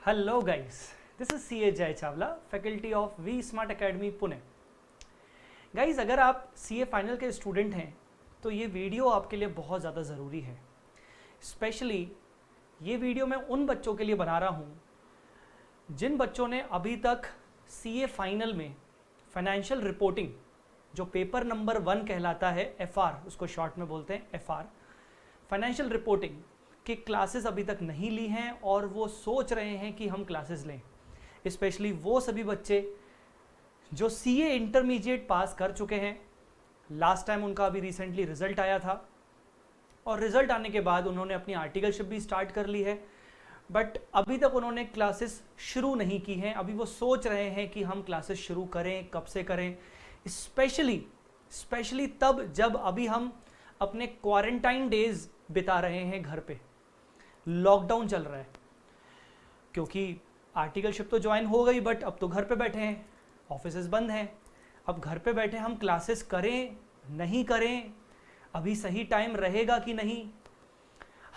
Hello guys, this is CA Jay Chawla, faculty of V Smart Academy Pune. Guys अगर आप CA final के student हैं तो ये वीडियो आपके लिए बहुत ज़्यादा ज़रूरी है। स्पेशली ये वीडियो मैं उन बच्चों के लिए बना रहा हूँ जिन बच्चों ने अभी तक CA फाइनल में फाइनेंशियल रिपोर्टिंग जो पेपर नंबर 1 कहलाता है, FR उसको शॉर्ट में बोलते हैं, FR फाइनेंशियल रिपोर्टिंग कि क्लासेस अभी तक नहीं ली हैं और वो सोच रहे हैं कि हम क्लासेस लें। स्पेशली वो सभी बच्चे जो CA इंटरमीडिएट पास कर चुके हैं, लास्ट टाइम उनका अभी रिसेंटली रिजल्ट आया था और रिजल्ट आने के बाद उन्होंने अपनी आर्टिकलशिप भी स्टार्ट कर ली है, बट अभी तक उन्होंने क्लासेस शुरू नहीं की हैं। अभी वो सोच रहे हैं कि हम क्लासेस शुरू करें, कब से करें, स्पेशली तब जब अभी हम अपने क्वारंटाइन डेज बिता रहे हैं घर पे, लॉकडाउन चल रहा है। क्योंकि आर्टिकलशिप तो ज्वाइन हो गई बट अब तो घर पे बैठे हैं, ऑफिसेज बंद हैं। अब घर पे बैठे हम क्लासेस करें नहीं करें, अभी सही टाइम रहेगा कि नहीं।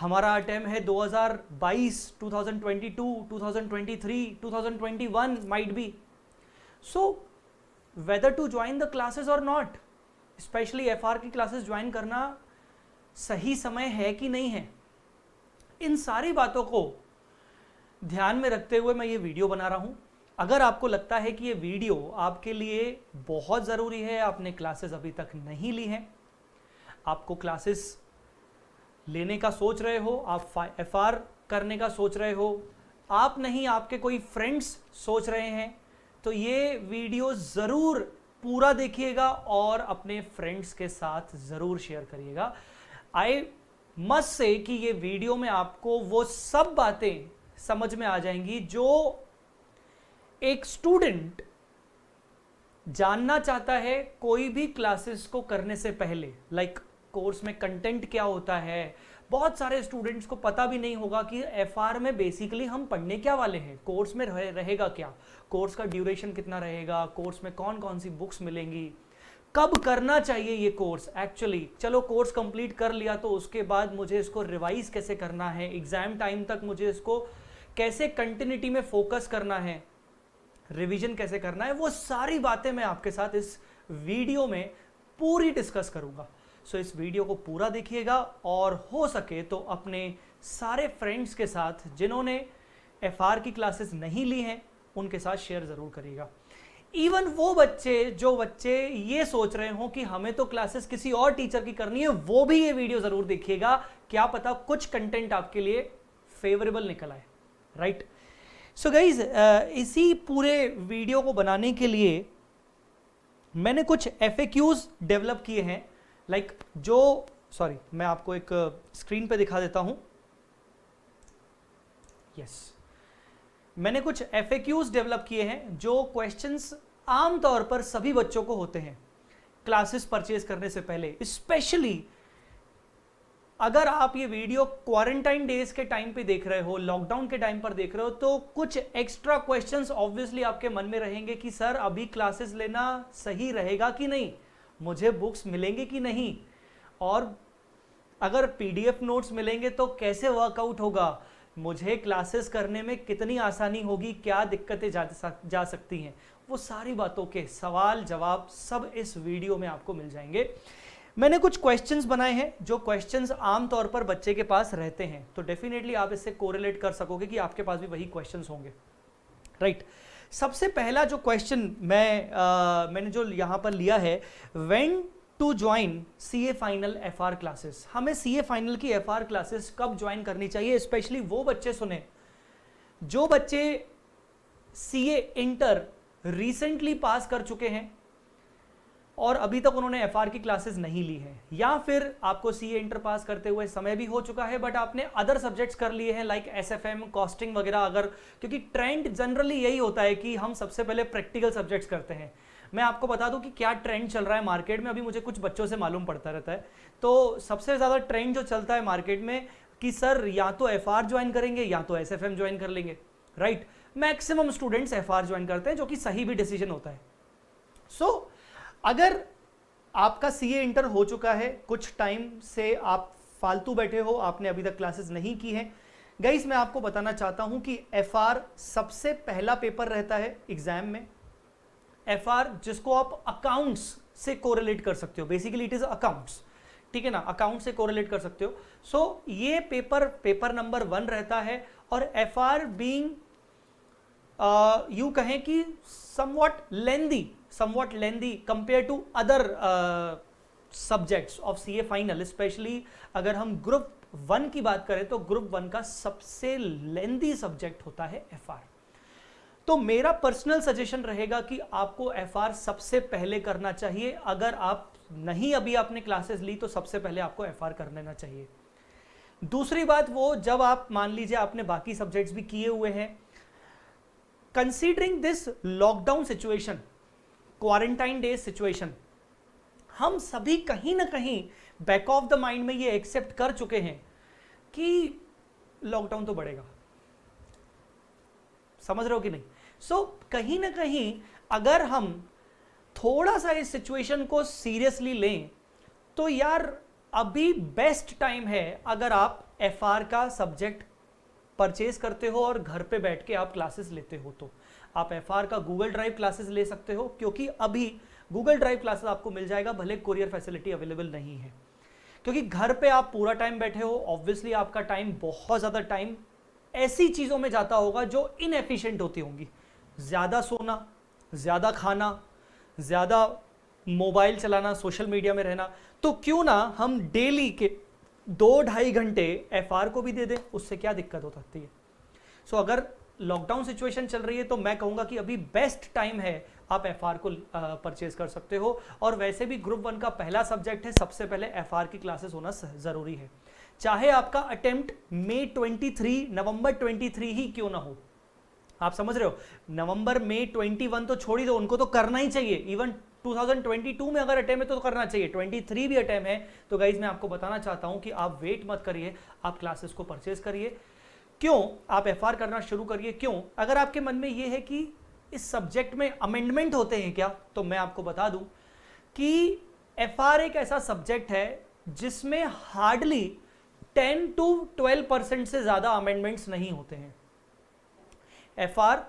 हमारा टाइम है 2022, 2022, 2023, 2021 might be. So whether to join the classes और नॉट, स्पेशली FR की क्लासेस ज्वाइन करना सही समय है कि नहीं है। इन सारी बातों को ध्यान में रखते हुए मैं ये वीडियो बना रहा हूँ। अगर आपको लगता है कि ये वीडियो आपके लिए बहुत ज़रूरी है, आपने क्लासेस अभी तक नहीं ली हैं, आपको क्लासेस लेने का सोच रहे हो, आप FR करने का सोच रहे हो, आप नहीं आपके कोई फ्रेंड्स सोच रहे हैं, तो ये वीडियो ज़रूर पूरा देखिएगा और अपने फ्रेंड्स के साथ ज़रूर शेयर करिएगा। आई मस्ट से कि ये वीडियो में आपको वो सब बातें समझ में आ जाएंगी जो एक स्टूडेंट जानना चाहता है कोई भी क्लासेस को करने से पहले। लाइक कोर्स में कंटेंट क्या होता है, बहुत सारे स्टूडेंट्स को पता भी नहीं होगा कि FR में बेसिकली हम पढ़ने क्या वाले हैं, कोर्स में रहेगा क्या, कोर्स का ड्यूरेशन कितना रहेगा, कोर्स में कौन कौन सी बुक्स मिलेंगी, कब करना चाहिए ये कोर्स। एक्चुअली चलो कोर्स कंप्लीट कर लिया तो उसके बाद मुझे इसको रिवाइज कैसे करना है, एग्जाम टाइम तक मुझे इसको कैसे कंटिन्यूटी में फोकस करना है, रिवीजन कैसे करना है, वो सारी बातें मैं आपके साथ इस वीडियो में पूरी डिस्कस करूंगा। सो इस वीडियो को पूरा देखिएगा और हो सके तो अपने सारे फ्रेंड्स के साथ जिन्होंने FR की क्लासेस नहीं ली हैं उनके साथ शेयर ज़रूर करिएगा। इवन वो जो बच्चे ये सोच रहे हो कि हमें तो क्लासेस किसी और टीचर की करनी है, वो भी ये वीडियो ज़रूर देखिएगा, क्या पता कुछ कंटेंट आपके लिए फेवरेबल निकल आए, राइट। सो गाइज इसी पूरे वीडियो को बनाने के लिए मैंने कुछ FAQs डेवलप किए हैं। मैं आपको एक स्क्रीन पे दिखा देता हूं। मैंने कुछ FAQs डेवलप किए हैं जो क्वेश्चंस आमतौर पर सभी बच्चों को होते हैं क्लासेस परचेज करने से पहले। स्पेशली अगर आप ये वीडियो क्वारंटाइन डेज के टाइम पे देख रहे हो, लॉकडाउन के टाइम पर देख रहे हो, तो कुछ एक्स्ट्रा क्वेश्चंस ऑब्वियसली आपके मन में रहेंगे कि सर अभी क्लासेस लेना सही रहेगा कि नहीं, मुझे बुक्स मिलेंगे कि नहीं, और अगर PDF नोट्स मिलेंगे तो कैसे वर्कआउट होगा, मुझे क्लासेस करने में कितनी आसानी होगी, क्या दिक्कतें जा सकती हैं। वो सारी बातों के सवाल जवाब सब इस वीडियो में आपको मिल जाएंगे। मैंने कुछ क्वेश्चंस बनाए हैं जो क्वेश्चंस आमतौर पर बच्चे के पास रहते हैं, तो डेफिनेटली आप इससे कोरिलेट कर सकोगे कि आपके पास भी वही क्वेश्चंस होंगे, राइट। सबसे पहला जो क्वेश्चन मैंने जो यहाँ पर लिया है, when to join CA final FR classes, हमें CA फाइनल की FR क्लासेस कब ज्वाइन करनी चाहिए। स्पेशली वो बच्चे सुने जो बच्चे CA इंटर रिसेंटली पास कर चुके हैं और अभी तक उन्होंने FR की क्लासेस नहीं ली है, या फिर आपको CA इंटर पास करते हुए समय भी हो चुका है बट आपने अदर सब्जेक्ट्स कर लिए हैं लाइक SFM, कॉस्टिंग वगैरह। अगर क्योंकि ट्रेंड जनरली यही होता है कि हम सबसे पहले प्रैक्टिकल सब्जेक्ट्स करते हैं। मैं आपको बता दूं कि क्या ट्रेंड चल रहा है मार्केट में, अभी मुझे कुछ बच्चों से मालूम पड़ता रहता है। तो सबसे ज़्यादा ट्रेंड जो चलता है मार्केट में कि सर या तो FR ज्वाइन करेंगे या तो SFM ज्वाइन कर लेंगे, right. Maximum students FR join करते हैं, जो कि सही भी डिसीजन होता है। सो अगर आपका CA इंटर हो चुका है, कुछ टाइम से आप फालतू बैठे हो, आपने अभी तक क्लासेस नहीं की हैं, गाइस मैं आपको बताना चाहता हूं कि एफआर सबसे पहला पेपर रहता है एग्जाम में। एफआर जिसको आप अकाउंट्स से कोरिलेट कर सकते हो, बेसिकली इट इज अकाउंट्स, ठीक है ना, अकाउंट से कोरिलेट कर सकते हो। सो ये पेपर नंबर 1 रहता है। और एफआर बीइंग यू कहें कि somewhat lengthy compare to other subjects of CA final, specially अगर हम ग्रुप 1 की बात करें तो ग्रुप 1 का सबसे लेंदी सब्जेक्ट होता है एफआर। तो मेरा पर्सनल सजेशन रहेगा कि आपको एफआर सबसे पहले करना चाहिए। अगर आप नहीं अभी आपने क्लासेस ली तो सबसे पहले आपको एफआर कर लेना चाहिए। दूसरी बात, वो जब आप मान लीजिए आपने बाकी सब्जेक्ट्स भी किए हुए हैं, considering this lockdown situation, quarantine days situation, हम सभी कहीं ना कहीं बैक ऑफ द माइंड में ये एक्सेप्ट कर चुके हैं कि लॉकडाउन तो बढ़ेगा। समझ रहे हो कि नहीं? सो कहीं ना कहीं अगर हम थोड़ा सा इस सिचुएशन को सीरियसली लें तो यार अभी बेस्ट टाइम है। अगर आप एफआर का सब्जेक्ट परचेज करते हो और घर पे बैठ के आप क्लासेस लेते हो तो आप एफआर का गूगल ड्राइव क्लासेस ले सकते हो, क्योंकि अभी गूगल ड्राइव क्लासेस आपको मिल जाएगा, भले कोरियर फैसिलिटी अवेलेबल नहीं है। क्योंकि घर पे आप पूरा टाइम बैठे हो, ऑब्वियसली आपका टाइम, बहुत ज़्यादा टाइम ऐसी चीज़ों में जाता होगा जो इनएफिशिएंट होती होंगी। ज़्यादा सोना, ज़्यादा खाना, ज़्यादा मोबाइल चलाना, सोशल मीडिया में रहना। तो क्यों ना हम डेली के 2-2.5 घंटे एफआर को भी दे दें, उससे क्या दिक्कत हो सकती है? सो अगर लॉकडाउन सिचुएशन चल रही है तो मैं कहूँगा कि अभी बेस्ट टाइम है, आप एफआर को परचेज कर सकते हो। और वैसे भी ग्रुप 1 का पहला सब्जेक्ट है, सबसे पहले एफआर की क्लासेस होना ज़रूरी है। चाहे आपका अटेम्प्ट नवंबर 23 ही क्यों ना हो। आप समझ रहे हो? नवंबर में 21 तो छोड़ ही दो, उनको तो करना ही चाहिए। इवन 2022 में अगर अटेम्प्ट है तो करना चाहिए, 23 भी अटेम्प्ट है तो गाइज मैं आपको बताना चाहता हूं कि आप वेट मत करिए, आप क्लासेस को परचेज करिए। क्यों? आप एफआर करना शुरू करिए। क्यों? अगर आपके मन में ये है कि इस सब्जेक्ट में अमेंडमेंट होते हैं क्या, तो मैं आपको बता दूं कि एफआर एक ऐसा सब्जेक्ट है जिसमें हार्डली 10 to 12% से ज्यादा अमेंडमेंट्स नहीं होते हैं। एफआर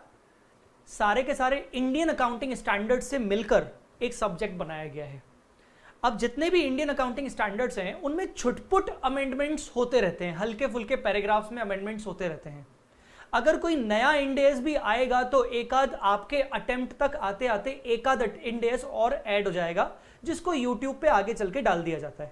सारे के सारे इंडियन अकाउंटिंग स्टैंडर्ड से मिलकर एक सब्जेक्ट बनाया गया है। अब जितने भी इंडियन अकाउंटिंग स्टैंडर्ड्स हैं उनमें छुटपुट अमेंडमेंट्स होते रहते हैं, हल्के फुल्के पैराग्राफ्स में अमेंडमेंट्स होते रहते हैं। अगर कोई नया इंडेस भी आएगा तो एकाध आपके अटेम्प्ट तक आते आते एकाध इंडेस और ऐड हो जाएगा, जिसको यूट्यूब पे आगे चल के डाल दिया जाता है।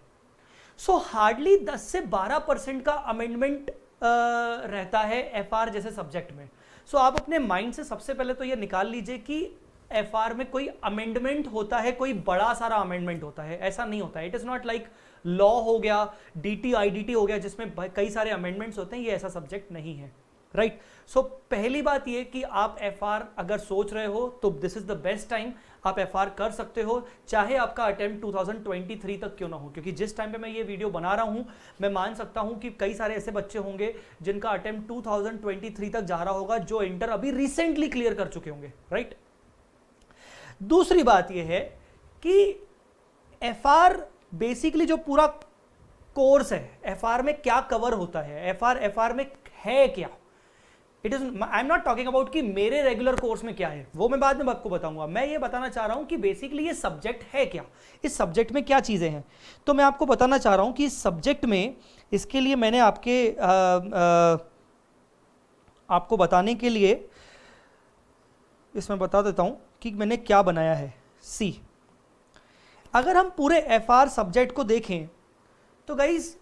सो हार्डली 10 से 12% का अमेंडमेंट रहता है एफआर जैसे सब्जेक्ट में। सो आप अपने माइंड से सबसे पहले तो ये निकाल लीजिए कि एफआर में कोई अमेंडमेंट होता है, कोई बड़ा सारा अमेंडमेंट होता है, ऐसा नहीं होता है। It is not like law हो गया, डीटी आईडीटी हो गया जिसमें कई सारे अमेंडमेंट्स होते हैं, ये ऐसा सब्जेक्ट नहीं है, राइट। सो पहली बात ये कि आप एफआर अगर सोच रहे हो तो this is the best time, आप एफआर कर सकते हो, चाहे आपका अटेम्प्ट 2023 तक क्यों ना हो। क्योंकि जिस टाइम पे मैं ये वीडियो बना रहा हूं मैं मान सकता हूं कि कई सारे ऐसे बच्चे होंगे जिनका अटेम्प्ट 2023 तक जा रहा होगा, जो इंटर अभी रिसेंटली क्लियर कर चुके होंगे, राइट। दूसरी बात यह है कि एफआर बेसिकली जो पूरा कोर्स है, एफआर में क्या कवर होता है, एफआर में है क्या, it is, I am not talking about कि मेरे रेगुलर कोर्स में क्या है, वो मैं बाद में आपको बताऊंगा। मैं ये बताना चाह रहा हूं कि बेसिकली ये सब्जेक्ट है क्या, इस सब्जेक्ट में क्या चीजें हैं। तो मैं आपको बताना चाह रहा हूं कि इस सब्जेक्ट में, इसके लिए मैंने आपको बताने के लिए इसमें बता देता हूं कि मैंने क्या बनाया है। सी, अगर हम पूरे एफआर सब्जेक्ट को देखें तो गाइज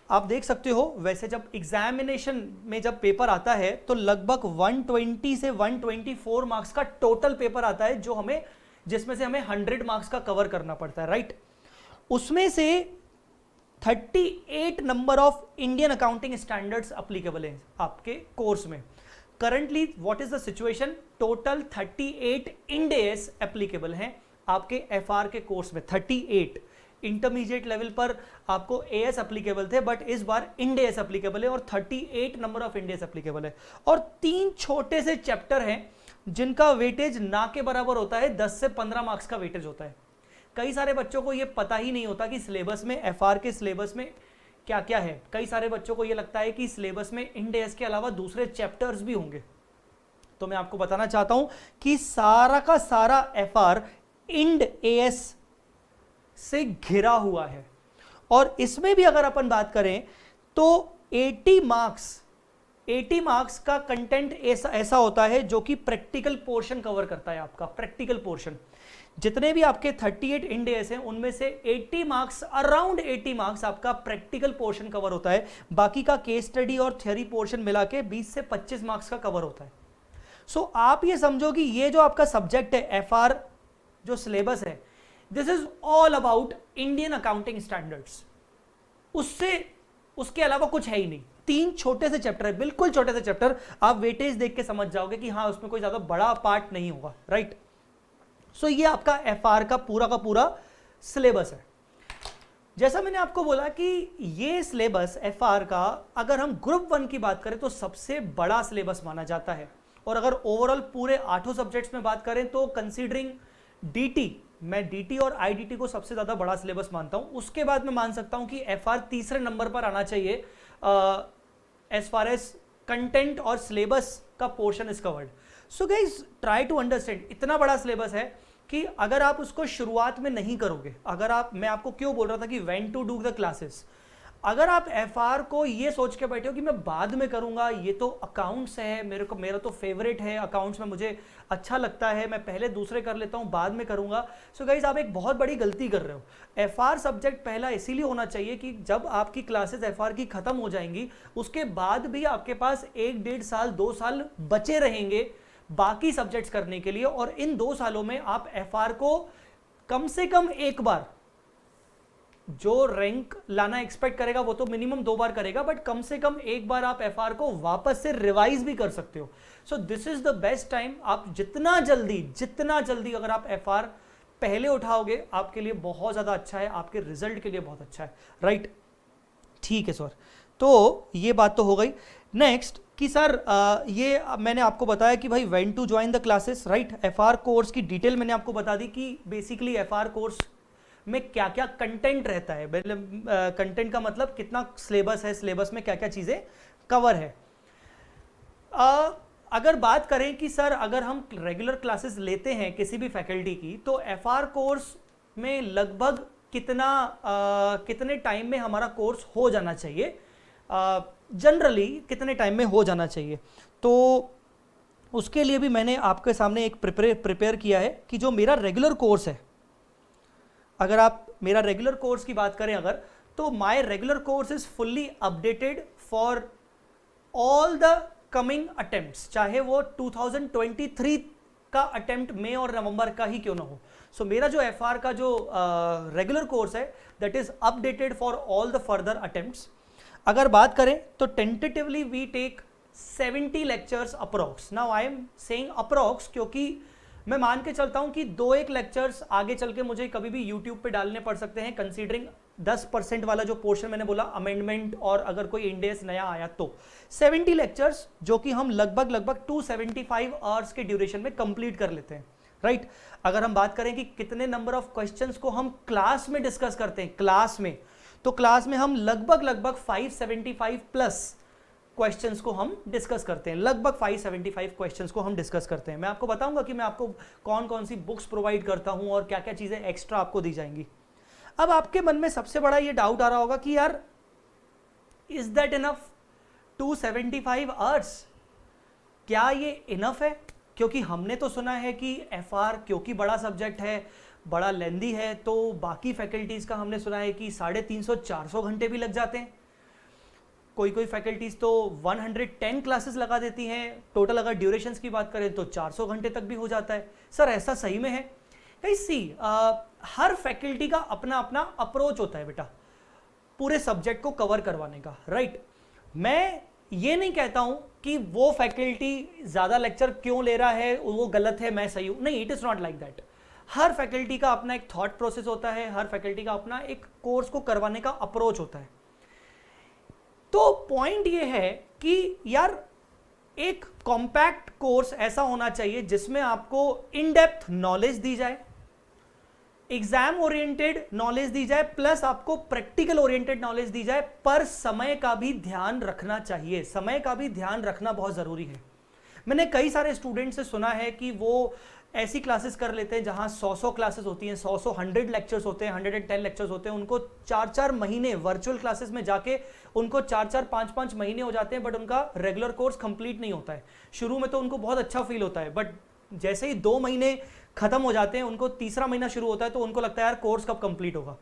आप देख सकते हो, वैसे जब एग्जामिनेशन में जब पेपर आता है तो लगभग 120 से 124 मार्क्स का टोटल पेपर आता है, जो हमें, जिसमें से हमें 100 मार्क्स का कवर करना पड़ता है, राइट। उसमें से 38 number of Indian accounting standards applicable हैं आपके कोर्स में। Currently what is the situation, total 38 Ind AS applicable हैं आपके एफआर के कोर्स में। 38 इंटरमीडिएट लेवल पर आपको एएस एप्लीकेबल थे, बट इस बार इंड एएस एप्लीकेबल है और 38 number of Ind AS applicable है। और 3 छोटे से चैप्टर हैं जिनका वेटेज ना के बराबर होता है, 10 से 15 मार्क्स का वेटेज होता है। कई सारे बच्चों को यह पता ही नहीं होता कि सिलेबस में, एफआर के सिलेबस में क्या क्या है। कई सारे बच्चों को ये लगता है कि सिलेबस में इंड एएस के अलावा दूसरे चैप्टर्स भी होंगे, तो मैं आपको बताना चाहता हूं कि सारा का सारा एफआर इंड एएस से घिरा हुआ है। और इसमें भी अगर अपन बात करें तो 80 मार्क्स का कंटेंट ऐसा होता है जो कि प्रैक्टिकल पोर्शन कवर करता है। आपका प्रैक्टिकल पोर्शन जितने भी आपके 38 इंड एएस हैं उनमें से 80 मार्क्स, अराउंड 80 मार्क्स आपका प्रैक्टिकल पोर्शन कवर होता है। बाकी का केस स्टडी और थ्योरी पोर्शन मिला के 20 से 25 मार्क्स का कवर होता है। सो आप ये समझो कि ये जो आपका सब्जेक्ट है एफआर जो सिलेबस है, this is all about Indian accounting standards. उसके अलावा कुछ है ही नहीं। 3 छोटे से चैप्टर है, बिल्कुल छोटे से चैप्टर, आप वेटेज देख के समझ जाओगे कि हाँ उसमें कोई ज्यादा बड़ा पार्ट नहीं होगा, राइट। सो ये आपका एफआर का पूरा सिलेबस है। जैसा मैंने आपको बोला कि ये सिलेबस एफआर का अगर हम ग्रुप 1 की बात करें तो सबसे बड़ा सिलेबस माना जाता है। और अगर ओवरऑल पूरे 8 सब्जेक्ट्स में बात करें तो कंसीडरिंग डीटी, मैं डीटी और आईडीटी को सबसे ज्यादा बड़ा सिलेबस मानता हूं। उसके बाद मैं मान सकता हूं कि एफआर तीसरे नंबर पर आना चाहिए एज फार एज कंटेंट और सिलेबस का portion is covered. So guys try to understand, इतना बड़ा सिलेबस है कि अगर आप उसको शुरुआत में नहीं करोगे, मैं आपको क्यों बोल रहा था कि when to do the classes, अगर आप एफआर को ये सोच के बैठे हो कि मैं बाद में करूंगा, ये तो अकाउंट्स है, मेरा तो फेवरेट है अकाउंट्स में, मुझे अच्छा लगता है, मैं पहले दूसरे कर लेता हूं बाद में करूंगा। सो गाइस आप एक बहुत बड़ी गलती कर रहे हो। एफआर सब्जेक्ट पहला इसीलिए होना चाहिए कि जब आपकी क्लासेस एफआर की खत्म हो जाएंगी उसके बाद भी आपके पास 1-1.5 साल 2 साल बचे रहेंगे बाकी सब्जेक्ट्स करने के लिए। और इन 2 सालों में आप एफआर को कम से कम एक बार, जो रैंक लाना एक्सपेक्ट करेगा वो तो मिनिमम 2 बार करेगा, बट कम से कम एक बार आप एफआर को वापस से रिवाइज भी कर सकते हो। So this is the best time. आप जितना जल्दी अगर आप एफआर पहले उठाओगे आपके लिए बहुत ज्यादा अच्छा है, आपके रिजल्ट के लिए बहुत अच्छा है, राइट। ठीक है सर, तो ये बात तो हो गई। नेक्स्ट कि सर ये मैंने आपको बताया कि भाई when to join the classes, right. FR course की डिटेल मैंने आपको बता दी कि बेसिकली एफआर कोर्स में क्या क्या कंटेंट रहता है। कंटेंट का मतलब कितना सिलेबस है, सिलेबस में क्या क्या चीजें कवर है। अगर बात करें कि सर अगर हम रेगुलर क्लासेस लेते हैं किसी भी फैकल्टी की तो एफआर कोर्स में लगभग कितने टाइम में हमारा कोर्स हो जाना चाहिए, जनरली कितने टाइम में हो जाना चाहिए। तो उसके लिए भी मैंने आपके सामने एक प्रिपेयर किया है कि जो मेरा रेगुलर कोर्स है, अगर आप मेरा रेगुलर कोर्स की बात करें अगर, तो my regular course is fully updated for all the coming attempts, चाहे वो 2023 का अटेम्प्ट मई और नवंबर का ही क्यों ना हो। सो मेरा जो एफआर का जो रेगुलर कोर्स है that is updated for all the further attempts. अगर बात करें तो tentatively we take 70 lectures approx. Now I am saying approx क्योंकि मैं मान के चलता हूं कि 2-1 लेक्चर्स आगे चल के मुझे कभी भी यूट्यूब पे डालने पड़ सकते हैं, कंसीडरिंग 10% वाला जो पोर्शन मैंने बोला अमेंडमेंट और अगर कोई इंडेस नया आया तो 70 लेक्चर्स जो कि हम लगभग 275 आवर्स के ड्यूरेशन में कंप्लीट कर लेते हैं, राइट। अगर हम बात करें कि कितने नंबर ऑफ क्वेश्चंस को हम क्लास में डिस्कस करते हैं, क्लास में, तो क्लास में हम लगभग 575 प्लस क्वेश्चंस को हम डिस्कस करते हैं, लगभग 575 क्वेश्चंस को हम डिस्कस करते हैं। मैं आपको बताऊंगा कि मैं आपको कौन कौन सी बुक्स प्रोवाइड करता हूं और क्या क्या चीजें एक्स्ट्रा आपको दी जाएंगी। अब आपके मन में सबसे बड़ा ये डाउट आ रहा होगा कि यार इज दैट इनफ 275 आवर्स, क्या ये इनफ है? क्योंकि हमने तो सुना है कि एफआर क्योंकि बड़ा सब्जेक्ट है, बड़ा लेंदी है, तो बाकी फैकल्टीज का हमने सुना है कि 350-400 घंटे भी लग जाते हैं। कोई फैकल्टीज तो 110 क्लासेस लगा देती हैं। टोटल अगर ड्यूरेशंस की बात करें तो 400 घंटे तक भी हो जाता है। सर ऐसा सही में है? सी हर फैकल्टी का अपना अपना अप्रोच होता है बेटा पूरे सब्जेक्ट को कवर करवाने का, राइट। मैं ये नहीं कहता हूं कि वो फैकल्टी ज्यादा लेक्चर क्यों ले रहा है वो गलत है, मैं सही हूं, नहीं, it is not like that. Her faculty का अपना एक थॉट प्रोसेस होता है, हर फैकल्टी का अपना एक कोर्स को करवाने का अप्रोच होता है। तो पॉइंट ये है कि यार एक कॉम्पैक्ट कोर्स ऐसा होना चाहिए जिसमें आपको इन डेप्थ नॉलेज दी जाए, एग्जाम ओरिएंटेड नॉलेज दी जाए प्लस आपको प्रैक्टिकल ओरिएंटेड नॉलेज दी जाए, पर समय का भी ध्यान रखना चाहिए, समय का भी ध्यान रखना बहुत जरूरी है। मैंने कई सारे स्टूडेंट से सुना है कि वो ऐसी क्लासेस कर लेते हैं जहां 100 क्लासेस होती हैं, 100 लेक्चर्स होते हैं, 110 लेक्चर्स होते हैं, उनको 4 महीने वर्चुअल क्लासेस में जाके उनको 5 महीने हो जाते हैं, बट उनका रेगुलर कोर्स कंप्लीट नहीं होता है। शुरू में तो उनको बहुत अच्छा फील होता है, बट जैसे ही 2 महीने खत्म हो जाते हैं, उनको तीसरा महीना शुरू होता है तो उनको लगता है यार कोर्स कब कंप्लीट होगा।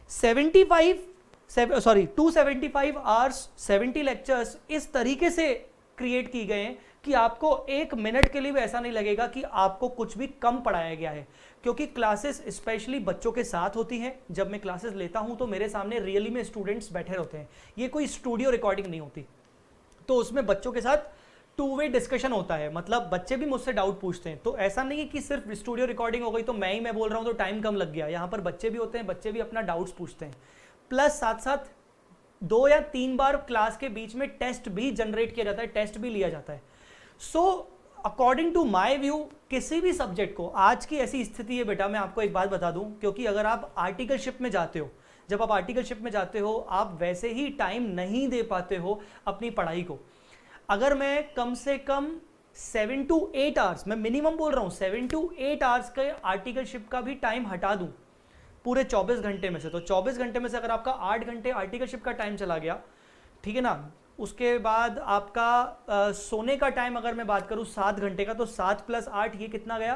275 आवर्स 70 लेक्चर्स इस तरीके से क्रिएट की गए हैं कि आपको 1 मिनट के लिए भी ऐसा नहीं लगेगा कि आपको कुछ भी कम पढ़ाया गया है, क्योंकि क्लासेस स्पेशली बच्चों के साथ होती हैं। जब मैं क्लासेस लेता हूं तो मेरे सामने रियली में स्टूडेंट्स बैठे होते हैं, ये कोई स्टूडियो रिकॉर्डिंग नहीं होती, तो उसमें बच्चों के साथ 2 वे डिस्कशन होता है, मतलब बच्चे भी मुझसे डाउट पूछते हैं। तो ऐसा नहीं है कि सिर्फ स्टूडियो रिकॉर्डिंग हो गई तो मैं बोल रहा हूं तो टाइम कम लग गया, यहां पर बच्चे भी होते हैं, बच्चे भी अपना डाउट्स पूछते हैं, प्लस साथ साथ 2 या 3 बार क्लास के बीच में टेस्ट भी जनरेट किया जाता है, टेस्ट भी लिया जाता है। So according to my view, किसी भी सब्जेक्ट को, आज की ऐसी स्थिति है बेटा, मैं आपको एक बात बता दूं, क्योंकि अगर आप आर्टिकलशिप में जाते हो, जब आप आर्टिकलशिप में जाते हो आप वैसे ही टाइम नहीं दे पाते हो अपनी पढ़ाई को। अगर मैं कम से कम 7 to 8 आवर्स, मैं मिनिमम बोल रहा हूं 7 to 8 आवर्स के आर्टिकलशिप का भी टाइम हटा दूं पूरे 24 घंटे में से, तो 24 घंटे में से अगर आपका 8 घंटे आर्टिकलशिप का टाइम चला गया, ठीक है ना, उसके बाद आपका सोने का टाइम अगर मैं बात करूं 7 घंटे का, तो 7 + 8 ये कितना गया,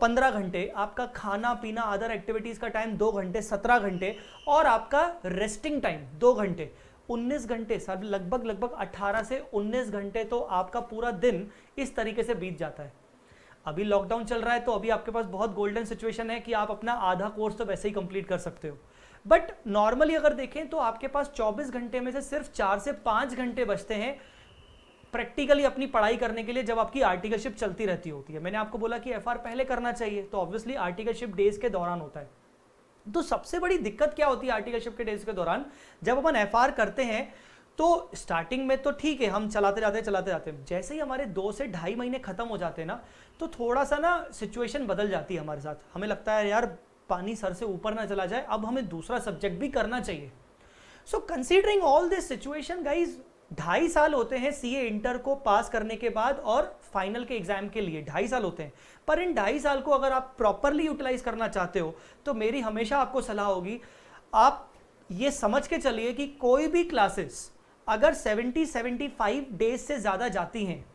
15 घंटे। आपका खाना पीना अदर एक्टिविटीज का टाइम 2 घंटे, 17 घंटे, और आपका रेस्टिंग टाइम 2 घंटे, 19 घंटे, सब लगभग 18 से 19 घंटे तो आपका पूरा दिन इस तरीके से बीत जाता है। अभी लॉकडाउन चल रहा है तो अभी आपके पास बहुत गोल्डन सिचुएशन है कि आप अपना आधा कोर्स तो वैसे ही कंप्लीट कर सकते हो, बट नॉर्मली अगर देखें तो आपके पास 24 घंटे में से सिर्फ 4 से 5 घंटे बचते हैं प्रैक्टिकली अपनी पढ़ाई करने के लिए, जब आपकी आर्टिकलशिप चलती रहती होती है। मैंने आपको बोला कि एफआर पहले करना चाहिए, तो ऑब्वियसली आर्टिकलशिप डेज के दौरान होता है। तो सबसे बड़ी दिक्कत क्या होती है आर्टिकलशिप के डेज के दौरान, जब अपन एफआर करते हैं तो स्टार्टिंग में तो ठीक है, हम चलाते जाते हैं, जैसे ही हमारे 2 से 2.5 महीने खत्म हो जाते हैं ना, तो थोड़ा सा ना सिचुएशन बदल जाती है हमारे साथ। हमें लगता है यार पानी सर से ऊपर ना चला जाए, अब हमें दूसरा सब्जेक्ट भी करना चाहिए। So considering all this situation guys, 2.5 साल होते हैं सीए इंटर को पास करने के बाद और फाइनल के एग्जाम के लिए 2.5 साल होते हैं, पर इन 2.5 साल को अगर आप प्रॉपरली यूटिलाइज करना चाहते हो तो मेरी हमेशा आपको सलाह होगी, आप ये समझ के चलिए कि कोई भी क्लासेस अगर 70-75 डेज से ज़्यादा जाती हैं,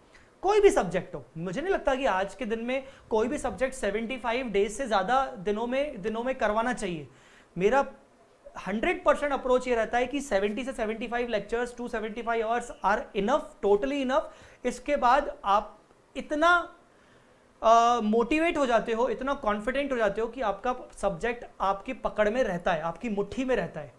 कोई भी सब्जेक्ट हो, मुझे नहीं लगता कि आज के दिन में कोई भी सब्जेक्ट 75 डेज से ज़्यादा दिनों में करवाना चाहिए। मेरा 100% अप्रोच ये रहता है कि 70 से 75 lectures 275 hours are enough, totally enough. इसके बाद आप इतना मोटिवेट हो जाते हो, इतना कॉन्फिडेंट हो जाते हो कि आपका सब्जेक्ट आपकी पकड़ में रहता है, आपकी मुट्ठी में रहता है।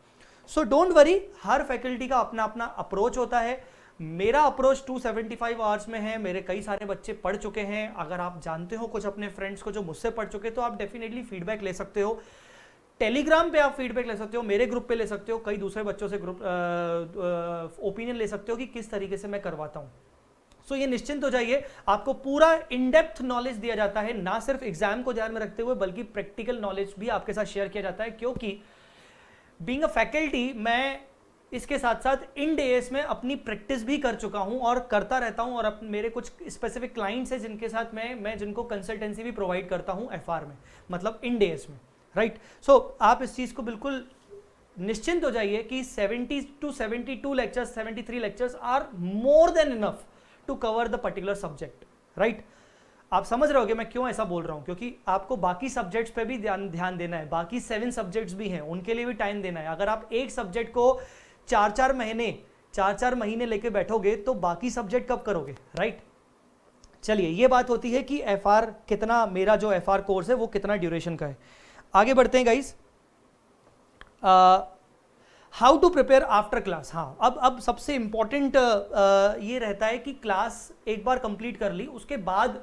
So don't worry, her faculty का अपना अपना अप्रोच होता है। मेरा अप्रोच 275 आवर्स में है, मेरे कई सारे बच्चे पढ़ चुके हैं। अगर आप जानते हो कुछ अपने फ्रेंड्स को जो मुझसे पढ़ चुके, तो आप डेफिनेटली फीडबैक ले सकते हो। टेलीग्राम पे आप फीडबैक ले सकते हो, मेरे ग्रुप पे ले सकते हो, कई दूसरे बच्चों से ग्रुप ओपिनियन ले सकते हो कि किस तरीके से मैं करवाता हूँ। सो ये निश्चिंत हो जाइए, आपको पूरा इन डेप्थ नॉलेज दिया जाता है, ना सिर्फ एग्जाम को ध्यान में रखते हुए बल्कि प्रैक्टिकल नॉलेज भी आपके साथ शेयर किया जाता है। क्योंकि बीइंग अ फैकल्टी, मैं इसके साथ साथ इन डेज में अपनी प्रैक्टिस भी कर चुका हूं और करता रहता हूं, और मेरे कुछ स्पेसिफिक क्लाइंट्स हैं जिनके साथ मैं जिनको कंसल्टेंसी भी प्रोवाइड करता हूं एफआर में, मतलब इन डेज में, राइट। सो आप इस चीज़ को बिल्कुल निश्चिंत हो जाइए कि 70 to 72 lectures, 73 lectures are more than enough to cover the particular subject, right. आप समझ रहे होगे मैं क्यों ऐसा बोल रहा हूं, क्योंकि आपको बाकी सब्जेक्ट्स पे भी ध्यान देना है, बाकी 7 सब्जेक्ट्स भी हैं, उनके लिए भी टाइम देना है। अगर आप एक सब्जेक्ट को 4-4 महीने लेके बैठोगे तो बाकी सब्जेक्ट कब करोगे, राइट। चलिए, ये बात होती है कि एफआर कितना, मेरा जो एफआर कोर्स है वो कितना ड्यूरेशन का है। आगे बढ़ते हैं guys. How to prepare after class. हाँ, अब सबसे इंपॉर्टेंट ये रहता है कि क्लास एक बार कंप्लीट कर ली, उसके बाद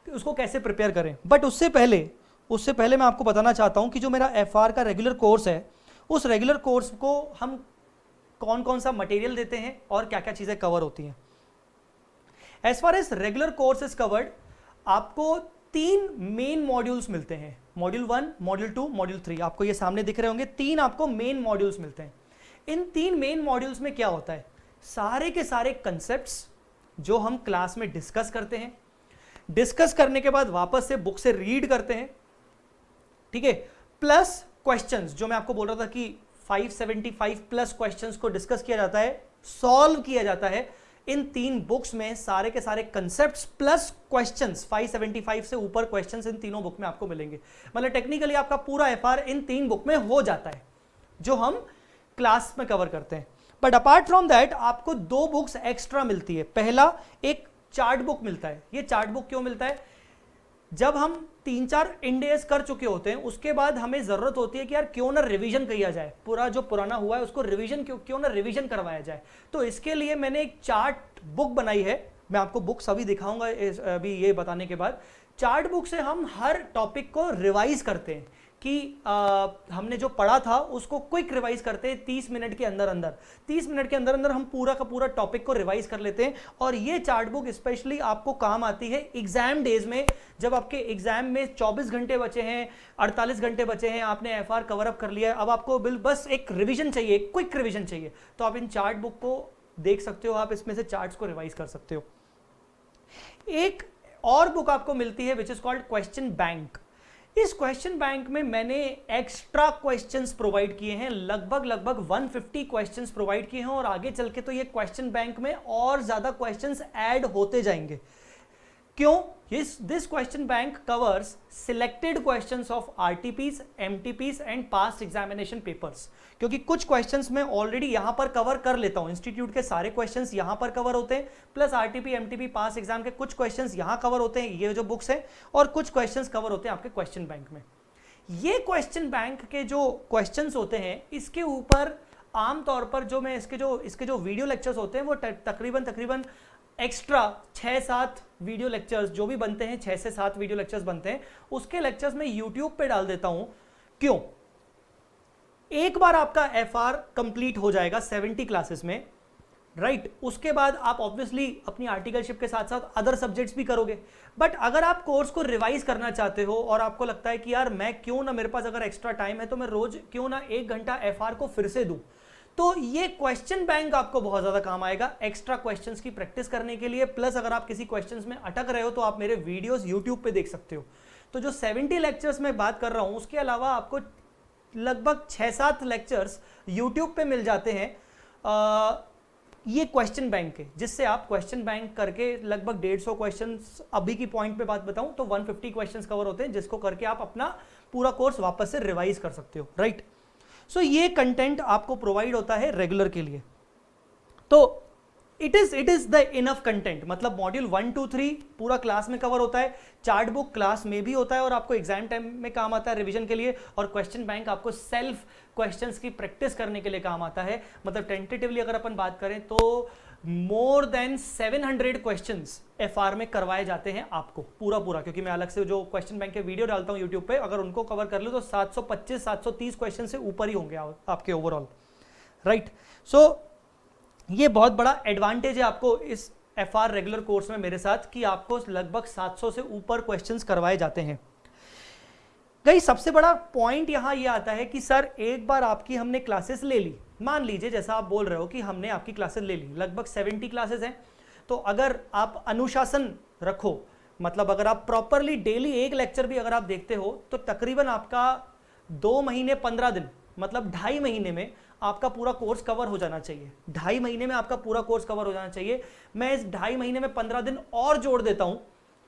उसको कैसे प्रिपेयर करें। बट उससे पहले मैं आपको बताना चाहता हूं कि जो मेरा एफआर का रेगुलर कोर्स है, उस रेगुलर कोर्स को हम कौन कौन सा मटेरियल देते हैं और क्या क्या चीज़ें कवर होती हैं। As far as regular course is covered, आपको 3 मेन मॉड्यूल्स मिलते हैं, मॉड्यूल 1, मॉड्यूल 2, मॉड्यूल 3, आपको ये सामने दिख रहे होंगे, 3 आपको मेन मॉड्यूल्स मिलते हैं। इन 3 मेन मॉड्यूल्स में क्या होता है, सारे के सारे कंसेप्ट्स जो हम क्लास में डिस्कस करते हैं, डिस्कस करने के बाद वापस से बुक से रीड करते हैं, ठीक है, प्लस क्वेश्चंस, जो मैं आपको बोल रहा था कि 575 प्लस क्वेश्चंस को डिस्कस किया जाता है, सॉल्व किया जाता है। इन 3 बुक्स में सारे के सारे कंसेप्ट्स प्लस क्वेश्चंस, 575 से ऊपर क्वेश्चंस इन तीनों बुक में आपको मिलेंगे। मतलब टेक्निकली आपका पूरा एफआर इन 3 बुक में हो जाता है जो हम क्लास में कवर करते हैं। बट अपार्ट फ्रॉम दैट आपको 2 बुक्स एक्स्ट्रा मिलती है। पहला एक चार्ट बुक मिलता है। ये चार्ट बुक क्यों मिलता है, जब हम 3-4 इंडेज कर चुके होते हैं उसके बाद हमें जरूरत होती है कि यार क्यों ना रिवीजन किया जाए, पूरा जो पुराना हुआ है उसको रिवीजन क्यों ना रिवीजन करवाया जाए। तो इसके लिए मैंने एक चार्ट बुक बनाई है, मैं आपको बुक्स अभी दिखाऊंगा अभी ये बताने के बाद। चार्ट बुक से हम हर टॉपिक को रिवाइज करते हैं कि हमने जो पढ़ा था उसको क्विक रिवाइज करते हैं 30 मिनट के अंदर अंदर। 30 मिनट के अंदर अंदर हम पूरा का पूरा टॉपिक को रिवाइज कर लेते हैं। और ये चार्ट बुक स्पेशली आपको काम आती है एग्जाम डेज में, जब आपके एग्जाम में 24 घंटे बचे हैं, 48 घंटे बचे हैं, आपने एफआर कवर अप कर लिया है, अब आपको बस एक रिविजन चाहिए, क्विक रिविजन चाहिए, तो आप इन चार्ट बुक को देख सकते हो, आप इसमें से चार्ट्स को रिवाइज कर सकते हो। एक और बुक आपको मिलती है which is called question bank. इस क्वेश्चन बैंक में मैंने एक्स्ट्रा क्वेश्चंस प्रोवाइड किए हैं, लगभग 150 क्वेश्चंस प्रोवाइड किए हैं, और आगे चल के तो ये क्वेश्चन बैंक में और ज्यादा क्वेश्चंस ऐड होते जाएंगे। क्यों? This question bank covers selected questions of RTPs, MTPs and past examination papers. क्योंकि कुछ क्वेश्चंस मैं ऑलरेडी यहां पर कवर कर लेता हूं, इंस्टीट्यूट के सारे क्वेश्चंस यहां पर कवर होते हैं, plus RTP, MTP, past exam के कुछ क्वेश्चंस यहां कवर होते हैं, ये जो बुक्स है, और कुछ क्वेश्चंस कवर होते हैं आपके क्वेश्चन बैंक में। ये क्वेश्चन बैंक के जो क्वेश्चंस होते हैं, इसके ऊपर आमतौर पर जो मैं इसके जो वीडियो लेक्चर्स होते हैं वो तकरीबन एक्स्ट्रा 6-7 वीडियो लेक्चर्स जो भी बनते हैं, 6 से 7 वीडियो लेक्चर्स बनते हैं, उसके लेक्चर्स में यूट्यूब पे डाल देता हूं। क्यों? एक बार आपका एफआर कंप्लीट हो जाएगा 70 क्लासेस में, राइट, उसके बाद आप ऑब्वियसली अपनी आर्टिकलशिप के साथ साथ अदर सब्जेक्ट्स भी करोगे। बट अगर आप कोर्स को रिवाइज करना चाहते हो और आपको लगता है कि यार मैं क्यों ना, मेरे पास अगर एक्स्ट्रा टाइम है तो मैं रोज क्यों ना 1 घंटा एफआर को फिर से दूं, तो ये क्वेश्चन बैंक आपको बहुत ज्यादा काम आएगा एक्स्ट्रा क्वेश्चंस की प्रैक्टिस करने के लिए। प्लस अगर आप किसी क्वेश्चंस में अटक रहे हो तो आप मेरे वीडियोस यूट्यूब पे देख सकते हो। तो जो 70 लेक्चर्स में बात कर रहा हूं, उसके अलावा आपको लगभग 6-7 लेक्चर्स यूट्यूब पे मिल जाते हैं ये क्वेश्चन बैंक के, जिससे आप क्वेश्चन बैंक करके लगभग 150 क्वेश्चंस, अभी की पॉइंट पे बात बताऊं तो 150 क्वेश्चंस कवर होते हैं, जिसको करके आप अपना पूरा कोर्स वापस से रिवाइज कर सकते हो, राइट। सो ये कंटेंट आपको प्रोवाइड होता है रेगुलर के लिए। तो it is the enough content, मतलब मॉड्यूल 1, 2, 3 पूरा क्लास में कवर होता है, चार्ट बुक क्लास में भी होता है और आपको एग्जाम टाइम में काम आता है रिवीजन के लिए, और क्वेश्चन बैंक आपको सेल्फ क्वेश्चंस की प्रैक्टिस करने के लिए काम आता है। मतलब टेंटेटिवली अगर अपन बात करें तो मोर देन 700 क्वेश्चंस एफआर में करवाए जाते हैं आपको पूरा, क्योंकि मैं अलग से जो क्वेश्चन बैंक के वीडियो डालता हूं यूट्यूब पे, अगर उनको कवर कर लो तो 725-730 क्वेश्चन से ऊपर ही होंगे आपके ओवरऑल, राइट। सो ये बहुत बड़ा एडवांटेज है आपको इस एफआर रेगुलर कोर्स में मेरे साथ, कि आपको लगभग 700 से ऊपर क्वेश्चंस करवाए जाते हैं। गाइस, सबसे बड़ा पॉइंट यहां ये आता है कि सर एक बार आपकी हमने क्लासेस ले ली, मान लीजिए जैसा आप बोल रहे हो कि हमने आपकी क्लासेस ले ली, लगभग 70 क्लासेस हैं, तो अगर आप अनुशासन रखो, मतलब अगर आप प्रॉपरली डेली एक लेक्चर भी अगर आप देखते हो, तो तकरीबन आपका 2 महीने 15 दिन, मतलब 2.5 महीने में आपका पूरा कोर्स कवर हो जाना चाहिए। 2.5 महीने में आपका पूरा कोर्स कवर हो जाना चाहिए। मैं इस 2.5 महीने में 15 दिन और जोड़ देता हूं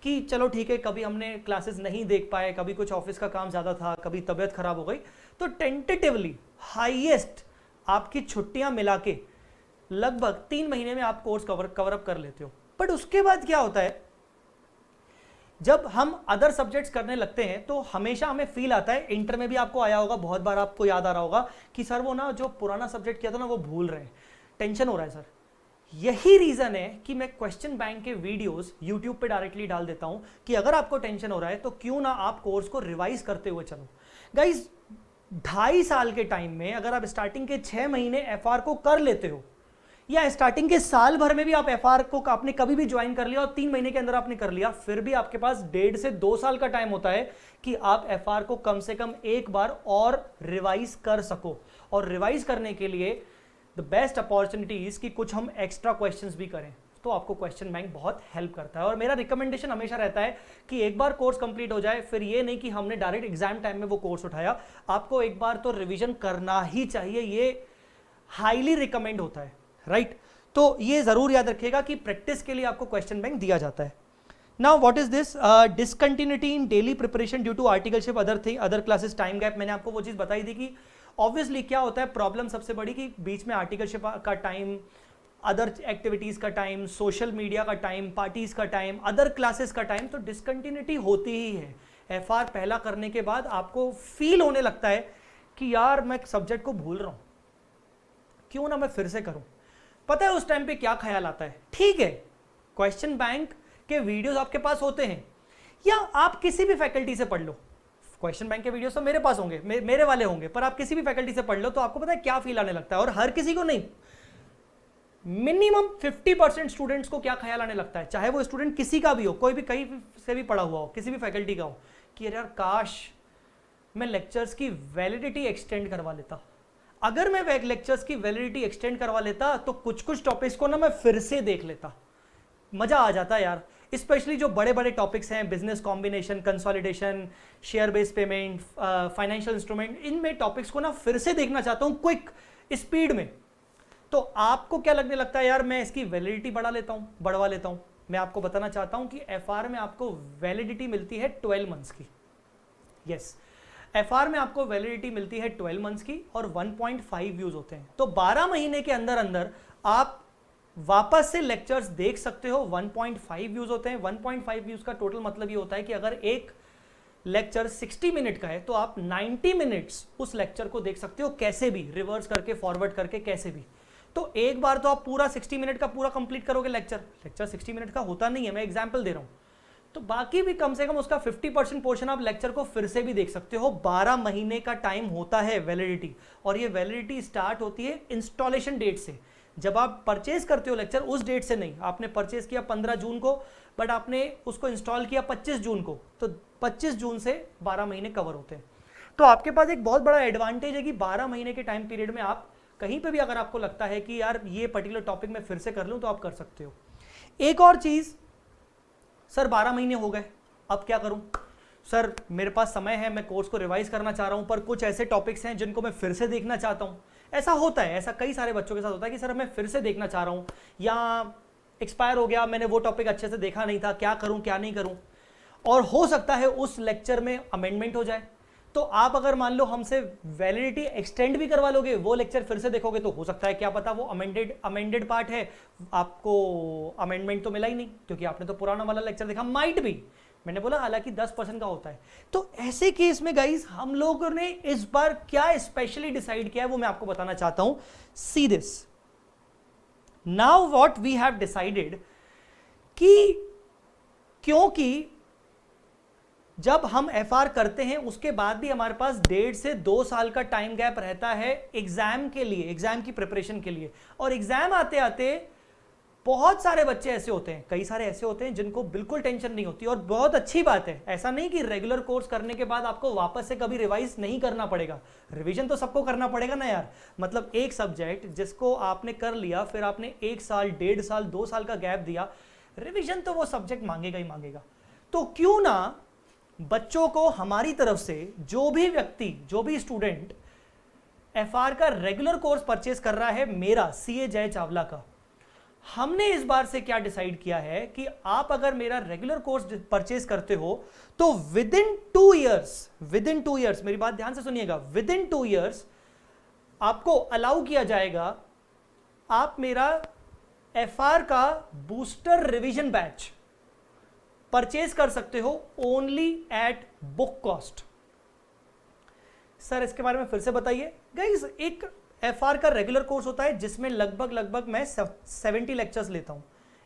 कि चलो ठीक है, कभी हमने क्लासेस नहीं देख पाए, कभी कुछ ऑफिस का काम ज्यादा था, कभी तबीयत खराब हो गई, तो टेंटेटिवली हाईएस्ट आपकी छुट्टियां मिला के लगभग 3 महीने में आप कोर्स कवर अप कर लेते हो। बट उसके बाद क्या होता है, जब हम अदर सब्जेक्ट्स करने लगते हैं तो हमेशा हमें फील आता है, इंटर में भी आपको आया होगा, बहुत बार आपको याद आ रहा होगा कि सर वो ना जो पुराना सब्जेक्ट किया था ना वो भूल रहे हैं, टेंशन हो रहा है सर। यही रीजन है कि मैं क्वेश्चन बैंक के वीडियोस यूट्यूब पे डायरेक्टली डाल देता हूं कि अगर आपको टेंशन हो रहा है तो क्यों ना आप कोर्स को रिवाइज करते हुए चलो। गाइस, 2.5 साल के टाइम में अगर आप स्टार्टिंग के 6 महीने एफआर को कर लेते हो, या स्टार्टिंग के साल भर में भी आप एफआर को आपने कभी भी ज्वाइन कर लिया और 3 महीने के अंदर आपने कर लिया, फिर भी आपके पास 1.5 से 2 साल का टाइम होता है कि आप एफआर को कम से कम एक बार और रिवाइज कर सको। और रिवाइज करने के लिए द बेस्ट अपॉर्चुनिटीज कि कुछ हम एक्स्ट्रा क्वेश्चंस भी करें, तो आपको क्वेश्चन बैंक बहुत हेल्प करता है। और मेरा रिकमेंडेशन हमेशा रहता है कि एक बार कोर्स कंप्लीट हो जाए, फिर ये नहीं कि हमने डायरेक्ट एग्जाम टाइम में वो कोर्स उठाया, आपको एक बार तो रिवीजन करना ही चाहिए, ये हाईली रिकमेंड होता है, राइट। तो ये जरूर याद रखिएगा कि प्रैक्टिस के लिए आपको क्वेश्चन बैंक दिया जाता है। Now what is this discontinuity in daily preparation due to articleship other classes time gap. मैंने आपको वो चीज बताई थी कि ऑब्वियसली क्या होता है, प्रॉब्लम सबसे बड़ी कि बीच में आर्टिकलशिप का टाइम, अदर एक्टिविटीज का टाइम, सोशल मीडिया का टाइम, पार्टीज का टाइम, अदर क्लासेस का टाइम, तो डिसकंटिन्यूटी होती ही है। एफआर पहला करने के बाद आपको फील होने लगता है कि यार मैं सब्जेक्ट को भूल रहा हूं, क्यों ना मैं फिर से करूं। पता है उस टाइम पे क्या ख्याल आता है, ठीक है क्वेश्चन बैंक के वीडियोस आपके पास होते हैं, या आप किसी भी फैकल्टी से पढ़ लो, क्वेश्चन बैंक के वीडियोस तो मेरे पास होंगे, मेरे वाले होंगे, पर आप किसी भी फैकल्टी से पढ़ लो तो आपको पता है क्या फील आने लगता है। और हर किसी को नहीं, मिनिमम 50% स्टूडेंट्स को क्या ख्याल आने लगता है, चाहे वो स्टूडेंट किसी का भी हो, कोई भी कहीं से भी पढ़ा हुआ हो, किसी भी फैकल्टी का हो, कि यार काश मैं लेक्चर्स की वैलिडिटी एक्सटेंड करवा लेता। अगर मैं लेक्चर्स की वैलिडिटी एक्सटेंड करवा लेता तो कुछ कुछ टॉपिक्स को ना मैं फिर से देख लेता, मजा आ जाता यार। स्पेशली जो बड़े बड़े टॉपिक्स हैं, business combination, consolidation, share based payment, financial instrument, इनमें टॉपिक्स को ना फिर से देखना चाहता हूं क्विक स्पीड में। तो आपको क्या लगने लगता है, यार मैं इसकी वैलिडिटी बढ़वा लेता हूं। मैं आपको बताना चाहता हूं कि एफआर में आपको वैलिडिटी मिलती है 12 मंथ्स की। यस, एफआर में आपको वैलिडिटी मिलती है 12 मंथ्स की और 1.5 व्यूज होते हैं। तो 12 महीने के अंदर अंदर आप वापस से लेक्चर्स देख सकते हो। 1.5 व्यूज होते हैं। 1.5 व्यूज का टोटल मतलब ये होता है कि अगर एक लेक्चर 60 मिनट का है तो आप 90 मिनट्स उस लेक्चर को देख सकते हो, कैसे भी रिवर्स करके, फॉरवर्ड करके, कैसे भी। तो एक बार तो आप पूरा 60 मिनट का पूरा कंप्लीट करोगे। लेक्चर 60 मिनट का होता नहीं है, मैं एग्जाम्पल दे रहा हूं। तो बाकी भी कम से कम उसका 50% पोर्शन आप लेक्चर को फिर से भी देख सकते हो। 12 महीने का टाइम होता है वैलिडिटी, और ये वैलिडिटी स्टार्ट होती है इंस्टॉलेशन डेट से। जब आप परचेज करते हो लेक्चर, उस डेट से नहीं। आपने परचेज किया 15 जून को, बट आपने उसको इंस्टॉल किया 25 जून को, तो 25 जून से 12 महीने कवर होते हैं। तो आपके पास एक बहुत बड़ा एडवांटेज है कि 12 महीने के टाइम पीरियड में आप कहीं पे भी अगर आपको लगता है कि यार ये पर्टिकुलर टॉपिक में फिर से कर लूं, तो आप कर सकते हो। एक और चीज, सर 12 महीने हो गए, अब क्या करूं? सर मेरे पास समय है, मैं कोर्स को रिवाइज करना चाह रहा हूं, पर कुछ ऐसे टॉपिक्स हैं जिनको मैं फिर से देखना चाहता हूं। ऐसा होता है, ऐसा कई सारे बच्चों के साथ होता है कि सर मैं फिर से देखना चाह रहा हूं, या एक्सपायर हो गया, मैंने वो टॉपिक अच्छे से देखा नहीं था, क्या करूं क्या नहीं करूं। और हो सकता है उस लेक्चर में अमेंडमेंट हो जाए। तो आप अगर मान लो हमसे वैलिडिटी एक्सटेंड भी करवा लोगे, वो लेक्चर फिर से देखोगे, तो हो सकता है क्या पता वो अमेंडेड पार्ट है, आपको अमेंडमेंट तो मिला ही नहीं, क्योंकि आपने तो पुराना वाला लेक्चर देखा। माइट भी, मैंने बोला हालांकि 10% का होता है। तो ऐसे केस में गाइस हम लोगों ने इस बार क्या स्पेशली डिसाइड किया है, वो मैं आपको बताना चाहता हूं। See this now what we have decided, कि क्योंकि जब हम एफआर करते हैं उसके बाद भी हमारे पास 1.5 से 2 साल का टाइम गैप रहता है एग्जाम के लिए, एग्जाम की प्रिपरेशन के लिए। और एग्जाम आते आते बहुत सारे बच्चे ऐसे होते हैं, कई सारे ऐसे होते हैं जिनको बिल्कुल टेंशन नहीं होती, और बहुत अच्छी बात है। ऐसा नहीं कि रेगुलर कोर्स करने के बाद आपको वापस से कभी रिवाइज नहीं करना पड़ेगा। रिवीजन तो सबको करना पड़ेगा ना यार। मतलब एक सब्जेक्ट जिसको आपने कर लिया, फिर आपने 1 साल, 1.5 साल, 2 साल का गैप दिया, रिवीजन तो वो सब्जेक्ट मांगेगा ही मांगेगा। तो क्यों ना बच्चों को हमारी तरफ से, जो भी व्यक्ति, जो भी स्टूडेंट एफआर का रेगुलर कोर्स परचेज कर रहा है, मेरा सीए जय चावला का, हमने इस बार से क्या डिसाइड किया है कि आप अगर मेरा रेगुलर कोर्स परचेज करते हो तो विद इन 2 इयर्स, मेरी बात ध्यान से सुनिएगा, विद इन 2 इयर्स आपको अलाउ किया जाएगा, आप मेरा एफआर का बूस्टर रिवीजन बैच परचेज कर सकते हो only at book cost. Sir इसके बारे में फिर से बताइए। गाइस, एक एफआर का रेगुलर कोर्स होता है जिसमें लगभग मैं 70 लेक्चर्स लेता हूं।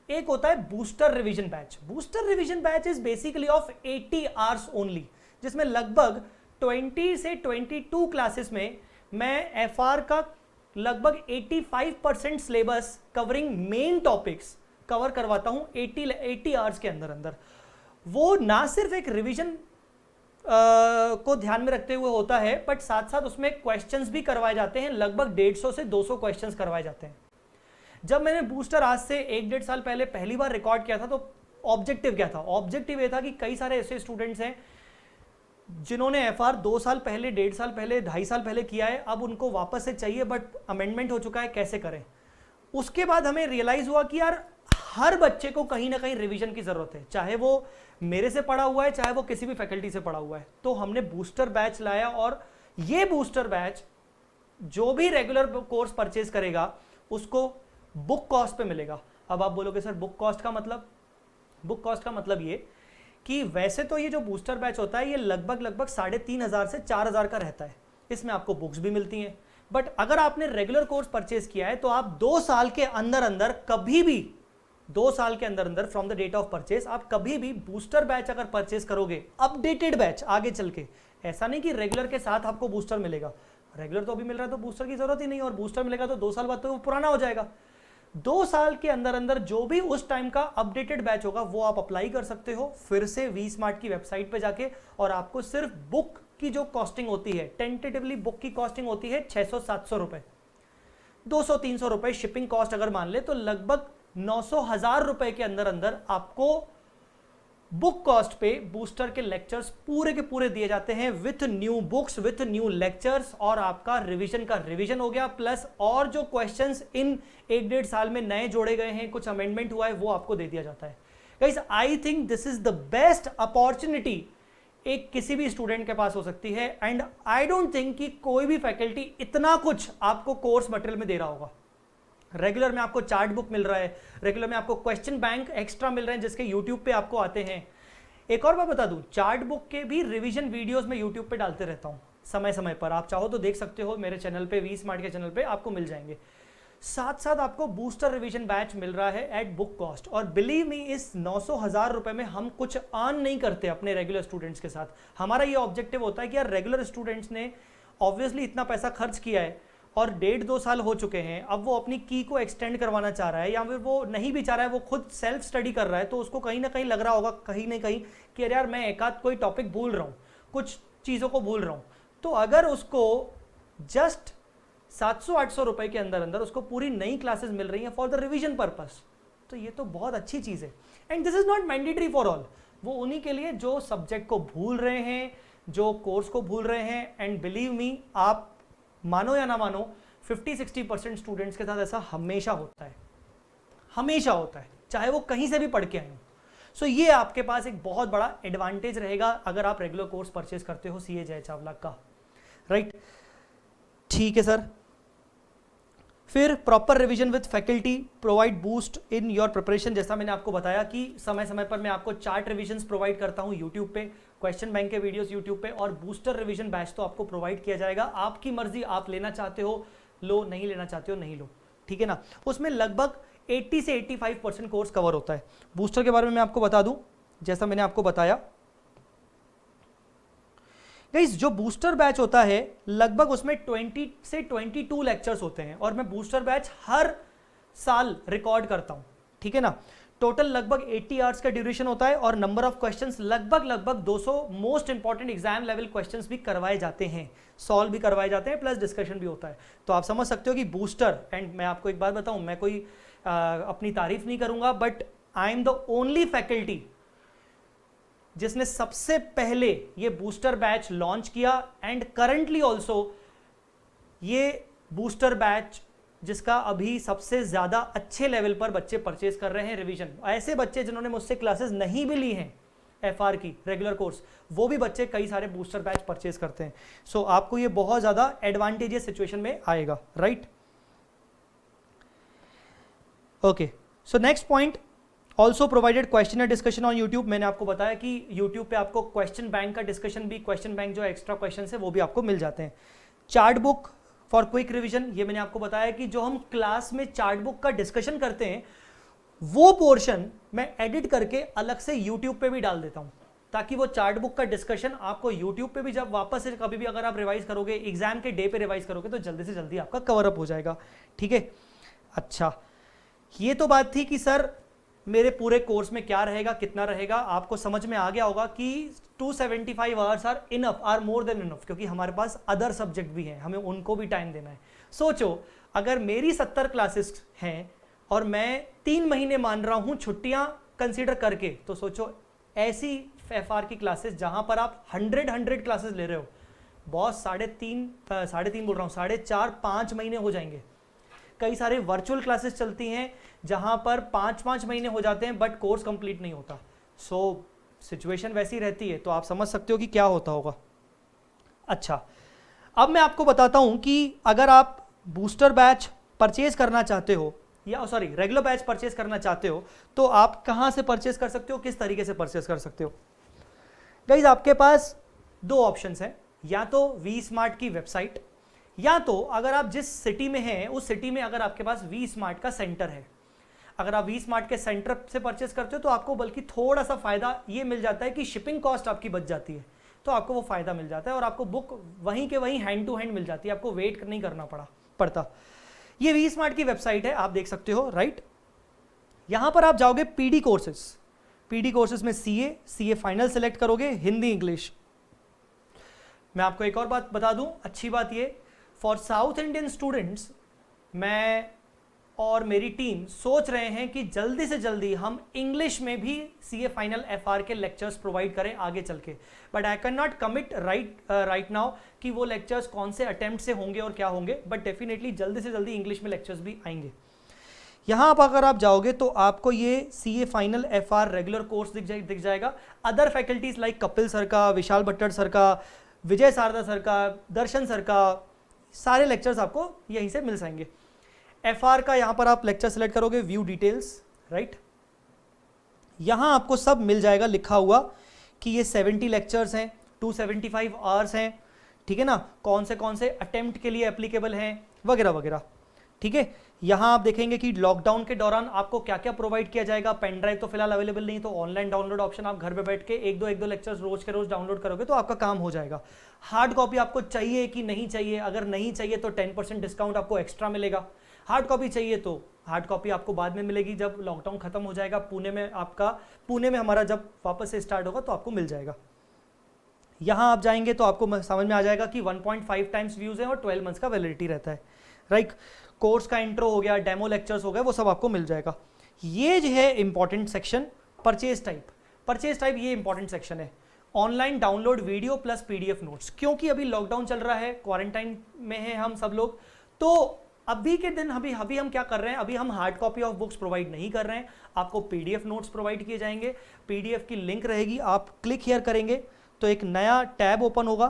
एक होता है booster revision batch. Booster revision batch is basically of 80 hours only, जिसमें लगभग 20 से 22 क्लासेस में मैं एफआर का लगभग 85% syllabus covering main topics cover करवाता हूं 80 आवर्स के अंदर अंदर। वो ना सिर्फ एक रिवीजन को ध्यान में रखते हुए होता है, बट साथ साथ उसमें क्वेश्चंस भी करवाए जाते हैं। लगभग 150 से 200 क्वेश्चंस करवाए जाते हैं। जब मैंने बूस्टर आज से 1-1.5 साल पहले पहली बार रिकॉर्ड किया था तो ऑब्जेक्टिव क्या था? ऑब्जेक्टिव ये था कि कई सारे ऐसे स्टूडेंट्स हैं जिन्होंने एफआर 2 साल पहले, 1.5 साल पहले, 2.5 साल पहले किया है, अब उनको वापस से चाहिए बट अमेंडमेंट हो चुका है, कैसे करें? उसके बाद हमें रियलाइज हुआ कि यार हर बच्चे को कहीं ना कहीं रिवीजन की जरूरत है, चाहे वो मेरे से पढ़ा हुआ है, चाहे वो किसी भी फैकल्टी से पढ़ा हुआ है। तो हमने बूस्टर बैच लाया और ये बूस्टर बैच जो भी रेगुलर कोर्स परचेज करेगा उसको बुक कॉस्ट पे मिलेगा। अब आप बोलोगे सर बुक कॉस्ट का मतलब? बुक कॉस्ट का मतलब ये कि वैसे तो ये जो बूस्टर बैच होता है ये लगभग 3,500 से 4,000 का रहता है। इसमें आपको बुक्स भी मिलती हैं, बट अगर आपने रेगुलर कोर्स परचेज किया है तो आप 2 साल के अंदर अंदर कभी भी 2 साल के अंदर अंदर from the date of purchase आप कभी भी बूस्टर बैच अगर परचेज करोगे, अपडेटेड बैच आगे चल के, ऐसा नहीं कि रेगुलर के साथ आपको बूस्टर मिलेगा। रेगुलर तो अभी मिल रहा है तो बूस्टर की जरूरत ही नहीं, और बूस्टर मिलेगा तो 2 साल बाद तो वो पुराना हो जाएगा। 2 साल के अंदर अंदर जो भी उस टाइम का अपडेटेड बैच होगा वो आप अप्लाई कर सकते हो फिर से वी स्मार्ट की वेबसाइट पे जाके, और आपको सिर्फ बुक की जो कॉस्टिंग होती है, टेंटेटिवली बुक की कॉस्टिंग होती है 600-700 रुपए, 200-300 रुपए शिपिंग कॉस्ट अगर मान ले तो लगभग 900-1000 रुपए के अंदर अंदर आपको बुक कॉस्ट पे बूस्टर के लेक्चर्स पूरे के पूरे दिए जाते हैं with new books, with new lectures, और आपका रिवीजन का रिवीजन हो गया, प्लस और जो क्वेश्चंस इन 1-1.5 साल में नए जोड़े गए हैं, कुछ अमेंडमेंट हुआ है, वो आपको दे दिया जाता है। Guys I think this is the best opportunity एक किसी भी स्टूडेंट के पास हो सकती है, एंड आई डोंट थिंक कि कोई भी फैकल्टी इतना कुछ आपको कोर्स मटेरियल में दे रहा होगा। रेगुलर में आपको चार्ट बुक मिल रहा है, रेगुलर में आपको क्वेश्चन बैंक एक्स्ट्रा मिल रहे हैं जिसके यूट्यूब पे आपको आते हैं। एक और बात बता दूं, चार्ट बुक के भी रिवीजन वीडियोस मैं यूट्यूब पे डालते रहता हूं समय समय पर, आप चाहो तो देख सकते हो मेरे चैनल पे, वी स्मार्ट के चैनल पे आपको मिल जाएंगे। साथ साथ आपको बूस्टर रिवीजन बैच मिल रहा है एट बुक कॉस्ट, और बिलीव मी इस 900-1000 रुपए में हम कुछ अर्न नहीं करते अपने रेगुलर स्टूडेंट्स के साथ। हमारा ये ऑब्जेक्टिव होता है कि यार रेगुलर स्टूडेंट्स ने ऑब्वियसली इतना पैसा खर्च किया है और 1.5-2 साल हो चुके हैं, अब वो अपनी की को एक्सटेंड करवाना चाह रहा है, या फिर वो नहीं भी चाह रहा है, वो खुद सेल्फ स्टडी कर रहा है, तो उसको कहीं ना कहीं लग रहा होगा कहीं ना कहीं कि यार मैं एक आध कोई टॉपिक भूल रहा हूँ, कुछ चीज़ों को भूल रहा हूँ। तो अगर उसको जस्ट 700-800 रुपए के अंदर अंदर उसको पूरी नई क्लासेस मिल रही हैं फॉर द रिविजन पर्पस, तो ये तो बहुत अच्छी चीज़ है। And this is not mandatory for all, वो उन्हीं के लिए जो सब्जेक्ट को भूल रहे हैं, जो कोर्स को भूल रहे हैं। एंड बिलीव मी, आप मानो या ना मानो 50-60% स्टूडेंट्स के साथ ऐसा हमेशा होता है, हमेशा होता है, चाहे वो कहीं से भी पढ़ के आए हो। सो ये आपके पास एक बहुत बड़ा एडवांटेज रहेगा अगर आप रेगुलर कोर्स परचेज करते हो सीए जय चावला का, राइट? ठीक है सर। फिर proper revision with faculty provide boost in your preparation. जैसा मैंने आपको बताया कि समय समय पर मैं आपको चार्ट रिविजन्स प्रोवाइड करता हूं यूट्यूब पे, क्वेश्चन बैंक के वीडियोस यूट्यूब पे, और बूस्टर रिवीजन बैच तो आपको प्रोवाइड किया जाएगा। आपकी मर्जी, आप लेना चाहते हो लो, नहीं लेना चाहते हो नहीं लो, ठीक है ना। उसमें लगभग 80 से 85% कोर्स कवर होता है। बूस्टर के बारे में मैं आपको बता दूं, जैसा मैंने आपको बताया गाइस, जो बूस्टर बैच होता है लगभग उसमें 20 से 22 लेक्चर्स होते हैं, और मैं बूस्टर बैच हर साल रिकॉर्ड करता हूं, ठीक है ना। टोटल लगभग 80 आवर्स का ड्यूरेशन होता है, और नंबर ऑफ क्वेश्चंस लगभग 200 most important exam level questions भी करवाए जाते हैं, सॉल्व भी करवाए जाते हैं, प्लस डिस्कशन भी होता है। तो आप समझ सकते हो कि बूस्टर, एंड मैं आपको एक बात बताऊं, मैं कोई अपनी तारीफ नहीं करूंगा, but I am the only faculty जिसने सबसे पहले ये बूस्टर बैच लॉन्च किया, एंड करंटली ऑल्सो ये बूस्टर बैच जिसका अभी सबसे ज्यादा अच्छे लेवल पर बच्चे परचेज कर रहे हैं रिवीजन। ऐसे बच्चे जिन्होंने मुझसे क्लासेस नहीं भी ली हैं एफआर की रेगुलर कोर्स, वो भी बच्चे कई सारे बूस्टर बैच परचेज करते हैं। सो आपको ये बहुत ज्यादा एडवांटेजियस सिचुएशन में आएगा, right? Okay, so next point, also provided question discussion on YouTube. मैंने आपको बताया कि यूट्यूब पे आपको क्वेश्चन बैंक का डिस्कशन भी, क्वेश्चन बैंक जो एक्स्ट्रा क्वेश्चन है वो भी आपको मिल जाते हैं। Chart book for quick revision, ये मैंने आपको बताया कि जो हम क्लास में चार्ट बुक का डिस्कशन करते हैं वो पोर्शन मैं एडिट करके अलग से यूट्यूब पे भी डाल देता हूं। ताकि वो चार्ट बुक का डिस्कशन आपको यूट्यूब पे भी जब वापस से कभी भी अगर आप रिवाइज करोगे, एग्जाम के डे पे रिवाइज करोगे, तो जल्दी से जल्दी आपका कवर अप हो जाएगा। ठीक है, अच्छा ये तो बात थी कि सर मेरे पूरे कोर्स में क्या रहेगा, कितना रहेगा। आपको समझ में आ गया होगा कि 275 hours are enough, are more than enough, क्योंकि हमारे पास अदर सब्जेक्ट भी हैं, हमें उनको भी टाइम देना है। सोचो अगर मेरी 70 क्लासेस हैं और मैं 3 महीने मान रहा हूं छुट्टियां कंसीडर करके, तो सोचो ऐसी एफआर की क्लासेस जहां पर आप 100 क्लासेस ले रहे हो, बॉस साढ़े तीन बोल रहा हूं, 4.5 महीने हो जाएंगे। कई सारे वर्चुअल क्लासेस चलती हैं जहां पर 5 महीने हो जाते हैं बट कोर्स कंप्लीट नहीं होता। सो सिचुएशन वैसी रहती है, तो आप समझ सकते हो कि क्या होता होगा। अच्छा अब मैं आपको बताता हूं कि अगर आप बूस्टर बैच परचेज करना चाहते हो, या सॉरी रेगुलर बैच परचेज करना चाहते हो, तो आप कहां से परचेज कर सकते हो, किस तरीके से परचेज कर सकते हो। गाइस आपके पास 2 ऑप्शंस हैं, या तो वी स्मार्ट की वेबसाइट, या तो अगर आप जिस सिटी में हैं उस सिटी में अगर आपके पास वी स्मार्ट का सेंटर है। अगर आप वी स्मार्ट के सेंटर से परचेस करते हो तो आपको बल्कि थोड़ा सा फायदा ये मिल जाता है कि शिपिंग कॉस्ट आपकी बच जाती है, तो आपको वो फायदा मिल जाता है और आपको बुक वहीं के वहीं हैंड टू हैंड मिल जाती है, आपको वेट नहीं करना पड़ता। ये वी स्मार्ट की वेबसाइट है, आप देख सकते हो, राइट। यहां पर आप जाओगे पीडी कोर्सेज में सीए फाइनल सेलेक्ट करोगे, हिंदी इंग्लिश। मैं आपको एक और बात बता दूं, अच्छी बात ये, फॉर साउथ इंडियन स्टूडेंट्स मैं और मेरी टीम सोच रहे हैं कि जल्दी से जल्दी हम इंग्लिश में भी सीए फाइनल एफआर के लेक्चर्स प्रोवाइड करें आगे चल के, but I can not commit right now कि वो लेक्चर्स कौन से अटेम्प्ट से होंगे और क्या होंगे, बट डेफिनेटली जल्दी से जल्दी इंग्लिश में लेक्चर्स भी आएंगे। यहाँ पर अगर आप जाओगे तो आपको ये CA final FR regular course दिख जाएगा। Other faculties like Kapil sir का, विशाल भट्टर सर का, विजय सारदा सर का, दर्शन सर का, सारे लेक्चर्स आपको यहीं से मिल जाएंगे। एफआर का यहाँ पर आप लेक्चर सेलेक्ट करोगे, व्यू डिटेल्स, राइट। यहाँ आपको सब मिल जाएगा लिखा हुआ कि ये 70 लेक्चर्स हैं, 275 आवर्स हैं, ठीक है ना, कौन से अटेम्प्ट के लिए एप्लीकेबल हैं वगैरह वगैरह। ठीक है, यहाँ आप देखेंगे कि लॉकडाउन के दौरान आपको क्या क्या प्रोवाइड किया जाएगा। पेन ड्राइव तो फिलहाल अवेलेबल नहीं, तो ऑनलाइन डाउनलोड ऑप्शन, आप घर पे बैठ के एक दो लेक्चर्स रोज के रोज डाउनलोड करोगे तो आपका काम हो जाएगा। हार्ड कॉपी आपको चाहिए कि नहीं चाहिए, अगर नहीं चाहिए तो 10% डिस्काउंट आपको एक्स्ट्रा मिलेगा। हार्ड कॉपी चाहिए तो हार्ड कॉपी आपको बाद में मिलेगी, जब लॉकडाउन खत्म हो जाएगा, पुणे में हमारा जब वापस से स्टार्ट होगा तो आपको मिल जाएगा। यहाँ आप जाएंगे तो आपको समझ में आ जाएगा कि 1.5 टाइम्स व्यूज है और 12 मंथ्स का वैलिडिटी रहता है, राइट। कोर्स का इंट्रो हो गया, डेमो लेक्चर्स हो गए, वो सब आपको मिल जाएगा। ये जो है इंपॉर्टेंट सेक्शन, परचेज टाइप ये इंपॉर्टेंट सेक्शन है। Online download video plus PDF notes, क्योंकि अभी लॉकडाउन चल रहा है, क्वारंटाइन में है हम सब लोग, तो अभी के दिन अभी हम क्या कर रहे हैं, अभी हम hard copy of books provide नहीं कर रहे हैं, आपको पीडीएफ नोट्स प्रोवाइड किए जाएंगे। पीडीएफ की लिंक रहेगी, आप क्लिक हियर करेंगे तो एक नया टैब ओपन होगा,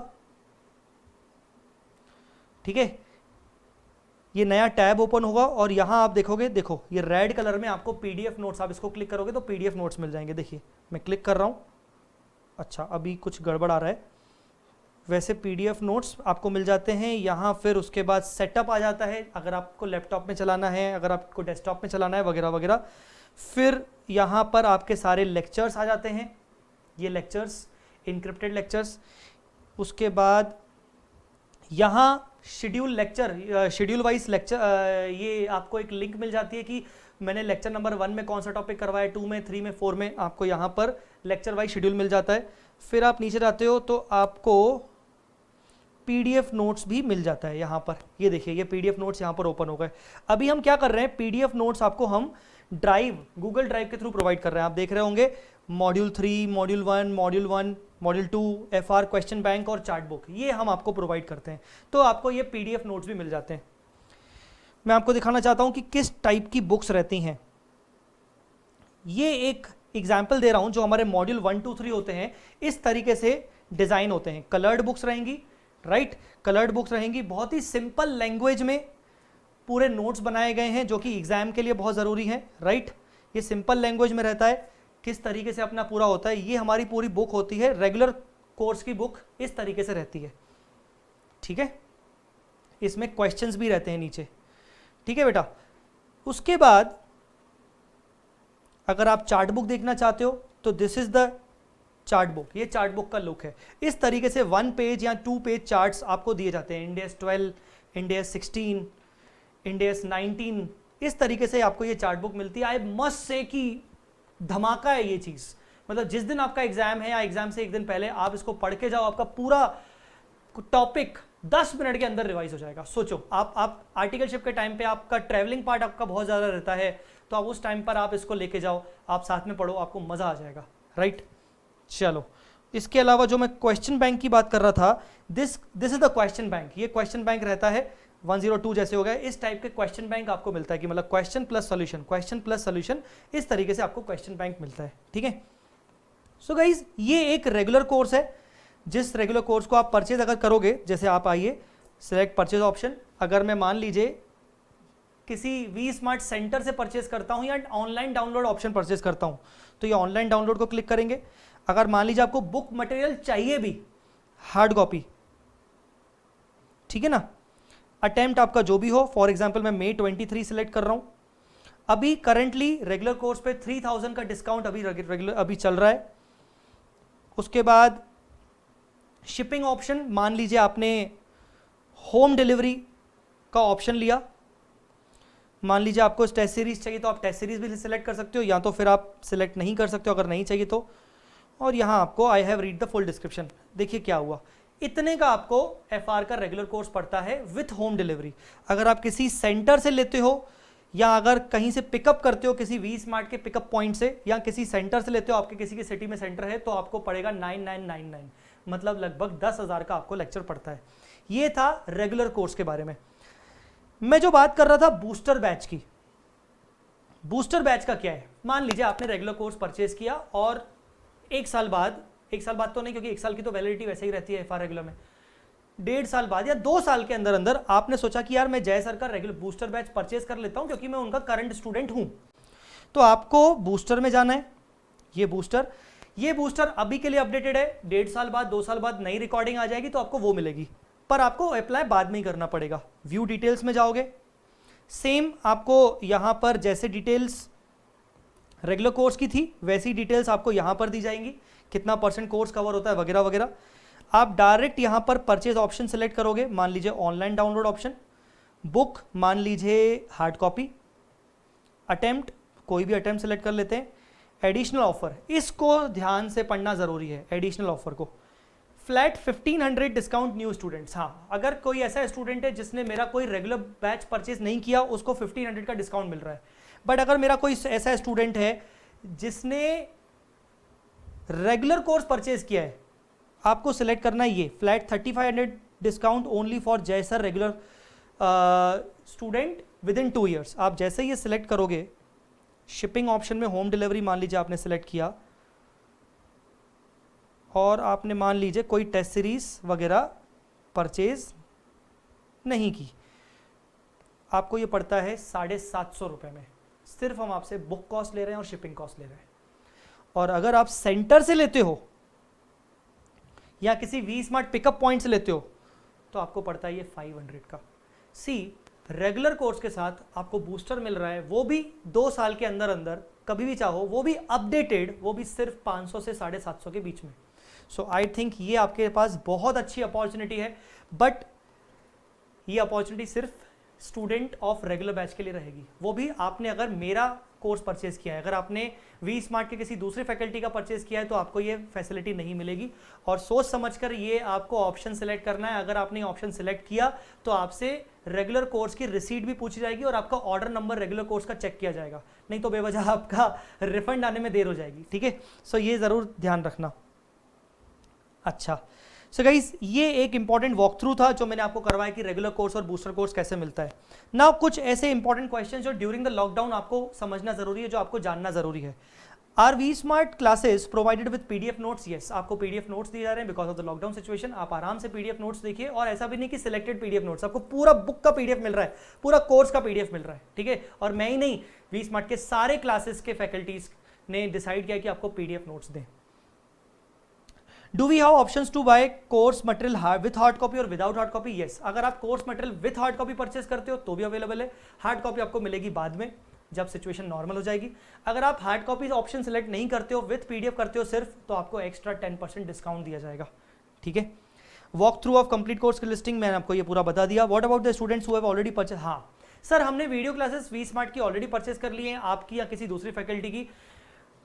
ठीक है, ये नया टैब ओपन होगा और यहां आप देखोगे, देखो ये रेड कलर में आपको पीडीएफ नोट्स, आप इसको क्लिक करोगे तो पीडीएफ नोट्स मिल जाएंगे। देखिए मैं क्लिक कर रहा हूं, अच्छा अभी कुछ गड़बड़ आ रहा है। वैसे पीडीएफ नोट्स आपको मिल जाते हैं यहाँ, फिर उसके बाद सेटअप आ जाता है, अगर आपको लैपटॉप में चलाना है, अगर आपको डेस्कटॉप में चलाना है वगैरह वगैरह। फिर यहाँ पर आपके सारे लेक्चर्स आ जाते हैं, ये लेक्चर्स, इनक्रिप्टेड लेक्चर्स। उसके बाद यहाँ शेड्यूल वाइज लेक्चर, ये आपको एक लिंक मिल जाती है कि मैंने लेक्चर नंबर 1 में कौन सा टॉपिक करवाया, 2 में, 3 में, 4 में, आपको यहाँ पर लेक्चर वाइज शेड्यूल मिल जाता है। फिर आप नीचे जाते हो तो आपको पीडीएफ नोट्स भी मिल जाता है यहाँ पर। ये देखिए ये पीडीएफ नोट्स यहाँ पर ओपन हो गए। अभी हम क्या कर रहे हैं, पीडीएफ नोट्स आपको हम गूगल ड्राइव के थ्रू प्रोवाइड कर रहे हैं। आप देख रहे होंगे module 3, module 1, module 2, FR, question bank और चार्ट बुक, ये हम आपको प्रोवाइड करते हैं, तो आपको ये पीडीएफ नोट्स भी मिल जाते हैं। मैं आपको दिखाना चाहता हूं कि किस टाइप की बुक्स रहती हैं। ये एक एग्जाम्पल दे रहा हूं, जो हमारे मॉड्यूल 1, 2, 3 होते हैं, इस तरीके से डिजाइन होते हैं। कलर्ड बुक्स रहेंगी, राइट, कलर्ड बुक्स रहेंगी, बहुत ही सिंपल लैंग्वेज में पूरे नोट्स बनाए गए हैं, जो कि एग्जाम के लिए बहुत जरूरी है, राइट। ये सिंपल लैंग्वेज में रहता है, किस तरीके से अपना पूरा होता है, ये हमारी पूरी बुक होती है। रेगुलर कोर्स की बुक इस तरीके से रहती है, ठीक है। इसमें क्वेश्चंस भी रहते हैं नीचे, ठीक है बेटा। उसके बाद अगर आप चार्ट बुक देखना चाहते हो तो this is the chart book, ये चार्ट बुक का लुक है। इस तरीके से 1 पेज या 2 पेज चार्ट्स आपको दिए जाते हैं, इंडेक्स 12, इंडेक्स 16, इंडेक्स 19, इस तरीके से आपको ये चार्ट बुक मिलती है। आई मस्ट से कि धमाका है ये चीज़, मतलब जिस दिन आपका एग्जाम है या एग्जाम से एक दिन पहले आप इसको पढ़ के जाओ, आपका पूरा टॉपिक 10 मिनट के अंदर रिवाइज हो जाएगा। सोचो आप आर्टिकलशिप के टाइम पे आपका ट्रैवलिंग पार्ट आपका बहुत ज़्यादा रहता है, तो आप उस टाइम पर आप इसको लेके जाओ, आप साथ में पढ़ो, आपको मज़ा आ जाएगा, राइट। चलो, इसके अलावा जो मैं क्वेश्चन बैंक की बात कर रहा था, this is the question bank. ये क्वेश्चन बैंक रहता है 102 जैसे हो गया, इस टाइप के क्वेश्चन बैंक आपको मिलता है कि मतलब question plus solution, question plus solution, इस तरीके से आपको क्वेश्चन बैंक मिलता है, ठीक है। सो गाइज, ये एक रेगुलर कोर्स है, जिस रेगुलर कोर्स को आप परचेज अगर करोगे, जैसे आप आइए सिलेक्ट परचेज ऑप्शन, अगर मैं मान लीजिए किसी वी स्मार्ट सेंटर से परचेज करता हूं या ऑनलाइन डाउनलोड ऑप्शन परचेज करता हूं, तो ये ऑनलाइन डाउनलोड को क्लिक करेंगे। अगर मान लीजिए आपको बुक मटेरियल चाहिए भी हार्ड कॉपी, ठीक है ना, अटेम्प्ट आपका जो भी हो, फॉर एग्जांपल मैं May 23 सिलेक्ट कर रहा हूं। अभी करंटली रेगुलर कोर्स पे 3000 का डिस्काउंट अभी चल रहा है। उसके बाद शिपिंग ऑप्शन, मान लीजिए आपने होम डिलीवरी का ऑप्शन लिया, मान लीजिए आपको टेस्ट सीरीज चाहिए तो आप टेस्ट सीरीज भी सिलेक्ट कर सकते हो, या तो फिर आप सिलेक्ट नहीं कर सकते हो अगर नहीं चाहिए तो। और यहाँ आपको I have read the full description, देखिए क्या हुआ, इतने का आपको FR का रेगुलर कोर्स पड़ता है विथ होम डिलीवरी। अगर आप किसी सेंटर से लेते हो या अगर कहीं से पिकअप करते हो किसी वी स्मार्ट के पिकअप पॉइंट से, या किसी सेंटर से लेते हो, आपके किसी की सिटी में सेंटर है, तो आपको पड़ेगा 9999, मतलब लगभग 10,000 का आपको लेक्चर पड़ता है। ये था रेगुलर कोर्स के बारे में। मैं जो बात कर रहा था बूस्टर बैच की, बूस्टर बैच का क्या है, मान लीजिए आपने रेगुलर कोर्स परचेज किया और एक साल बाद तो नहीं, क्योंकि एक साल की तो वैलिडिटी वैसे ही रहती है FR रेगुलर में, 1.5 साल बाद या 2 साल के अंदर अंदर आपने सोचा कि यार मैं जय सर का रेगुलर बूस्टर बैच परचेज कर लेता हूं क्योंकि मैं उनका करंट स्टूडेंट हूं। तो आपको बूस्टर में जाना है। ये बूस्टर अभी के लिए अपडेटेड है, 1.5 साल बाद 2 साल बाद नई रिकॉर्डिंग आ जाएगी तो आपको वो मिलेगी, पर आपको अप्लाई बाद में ही करना पड़ेगा। व्यू डिटेल्स में जाओगे, सेम आपको यहां पर जैसे डिटेल्स रेगुलर कोर्स की थी वैसी डिटेल्स आपको यहां पर दी जाएंगी, कितना % कोर्स कवर होता है वगैरह वगैरह। आप डायरेक्ट यहां पर परचेज ऑप्शन सेलेक्ट करोगे, मान लीजिए ऑनलाइन डाउनलोड ऑप्शन, बुक मान लीजिए हार्ड कॉपी, अटेम्प्ट कोई भी अटेम्प्ट सेलेक्ट कर लेते हैं, एडिशनल ऑफर, इसको ध्यान से पढ़ना जरूरी है। एडिशनल ऑफर को फ्लैट 1500 डिस्काउंट न्यू स्टूडेंट्स, हाँ अगर कोई ऐसा स्टूडेंट है जिसने मेरा कोई रेगुलर बैच परचेज नहीं किया उसको 1500 का डिस्काउंट मिल रहा है। बट अगर मेरा कोई ऐसा स्टूडेंट है जिसने रेगुलर कोर्स परचेज किया है, आपको सिलेक्ट करना है ये फ्लैट 3500 डिस्काउंट ओनली फॉर जय sir regular student with in 2 years. आप जैसे ये सिलेक्ट करोगे, शिपिंग ऑप्शन में होम डिलीवरी मान लीजिए आपने सिलेक्ट किया और आपने मान लीजिए कोई टेस्ट सीरीज वगैरह परचेज नहीं की, आपको ये पड़ता है 750 रुपये में। सिर्फ हम आपसे बुक कॉस्ट ले रहे हैं और शिपिंग कॉस्ट ले रहे हैं। और अगर आप सेंटर से लेते हो या किसी वी स्मार्ट पिकअप पॉइंट से लेते हो तो आपको पड़ता है ये 500 का। रेगुलर कोर्स के साथ आपको बूस्टर मिल रहा है, वो भी 2 साल के अंदर अंदर, कभी भी चाहो, वो भी अपडेटेड, वो भी सिर्फ 500 से 750 के बीच में। सो आई थिंक ये आपके पास बहुत अच्छी अपॉर्चुनिटी है, बट ये अपॉर्चुनिटी सिर्फ स्टूडेंट ऑफ रेगुलर बैच के लिए रहेगी। वो भी आपने अगर मेरा कोर्स परचेज किया है, अगर आपने वी स्मार्ट के किसी दूसरे फैकल्टी का परचेज किया है तो आपको ये फैसिलिटी नहीं मिलेगी। और सोच समझकर ये आपको ऑप्शन सेलेक्ट करना है। अगर आपने ऑप्शन सेलेक्ट किया तो आपसे रेगुलर कोर्स की रिसीट भी पूछी जाएगी और आपका ऑर्डर नंबर रेगुलर कोर्स का चेक किया जाएगा, नहीं तो बेवजह आपका रिफंड आने में देर हो जाएगी, ठीक है। सो ये ज़रूर ध्यान रखना। अच्छा, सो गाइस ये एक इंपॉर्टेंट वॉक थ्रू था जो मैंने आपको करवाया कि रेगुलर कोर्स और बूस्टर कोर्स कैसे मिलता है। नाउ कुछ ऐसे इंपॉर्टेंट क्वेश्चन जो ड्यूरिंग द लॉकडाउन आपको समझना जरूरी है, जो आपको जानना जरूरी है। Are we smart classes provided with PDF notes? Yes, आपको PDF नोट्स दिए जा रहे हैं because of the lockdown situation. आप आराम से PDF नोट्स देखिए, और ऐसा भी नहीं कि सिलेक्टेड PDF नोट्स, आपको पूरा बुक का PDF मिल रहा है, पूरा कोर्स का PDF मिल रहा है, ठीक है। और मैं ही नहीं, वी स्मार्ट के सारे क्लासेस के फैकल्टीज ने डिसाइड किया कि आपको PDF नोट्स दें। Do we have options to buy course material with hard copy और विदाउट हार्ड कॉपी? यस, अगर आप course material with hard copy purchase करते हो तो भी अवेलेबल है, हार्ड कॉपी आपको मिलेगी बाद में। जब सिचुएशन नॉर्मल हो जाएगी। अगर आप हार्ड कॉपी ऑप्शन सेलेक्ट नहीं करते हो, विथ पीडीएफ करते हो सिर्फ, तो आपको एक्स्ट्रा 10% डिस्काउंट दिया जाएगा। ठीक है, walk through of complete course की लिस्टिंग मैंने आपको ये पूरा बता दिया। What about the students who have already purchase? हाँ सर, हमने वीडियो क्लासेस वी स्मार्ट की ऑलरेडी परचेज कर ली हैं, आपकी या किसी दूसरी फैकल्टी की।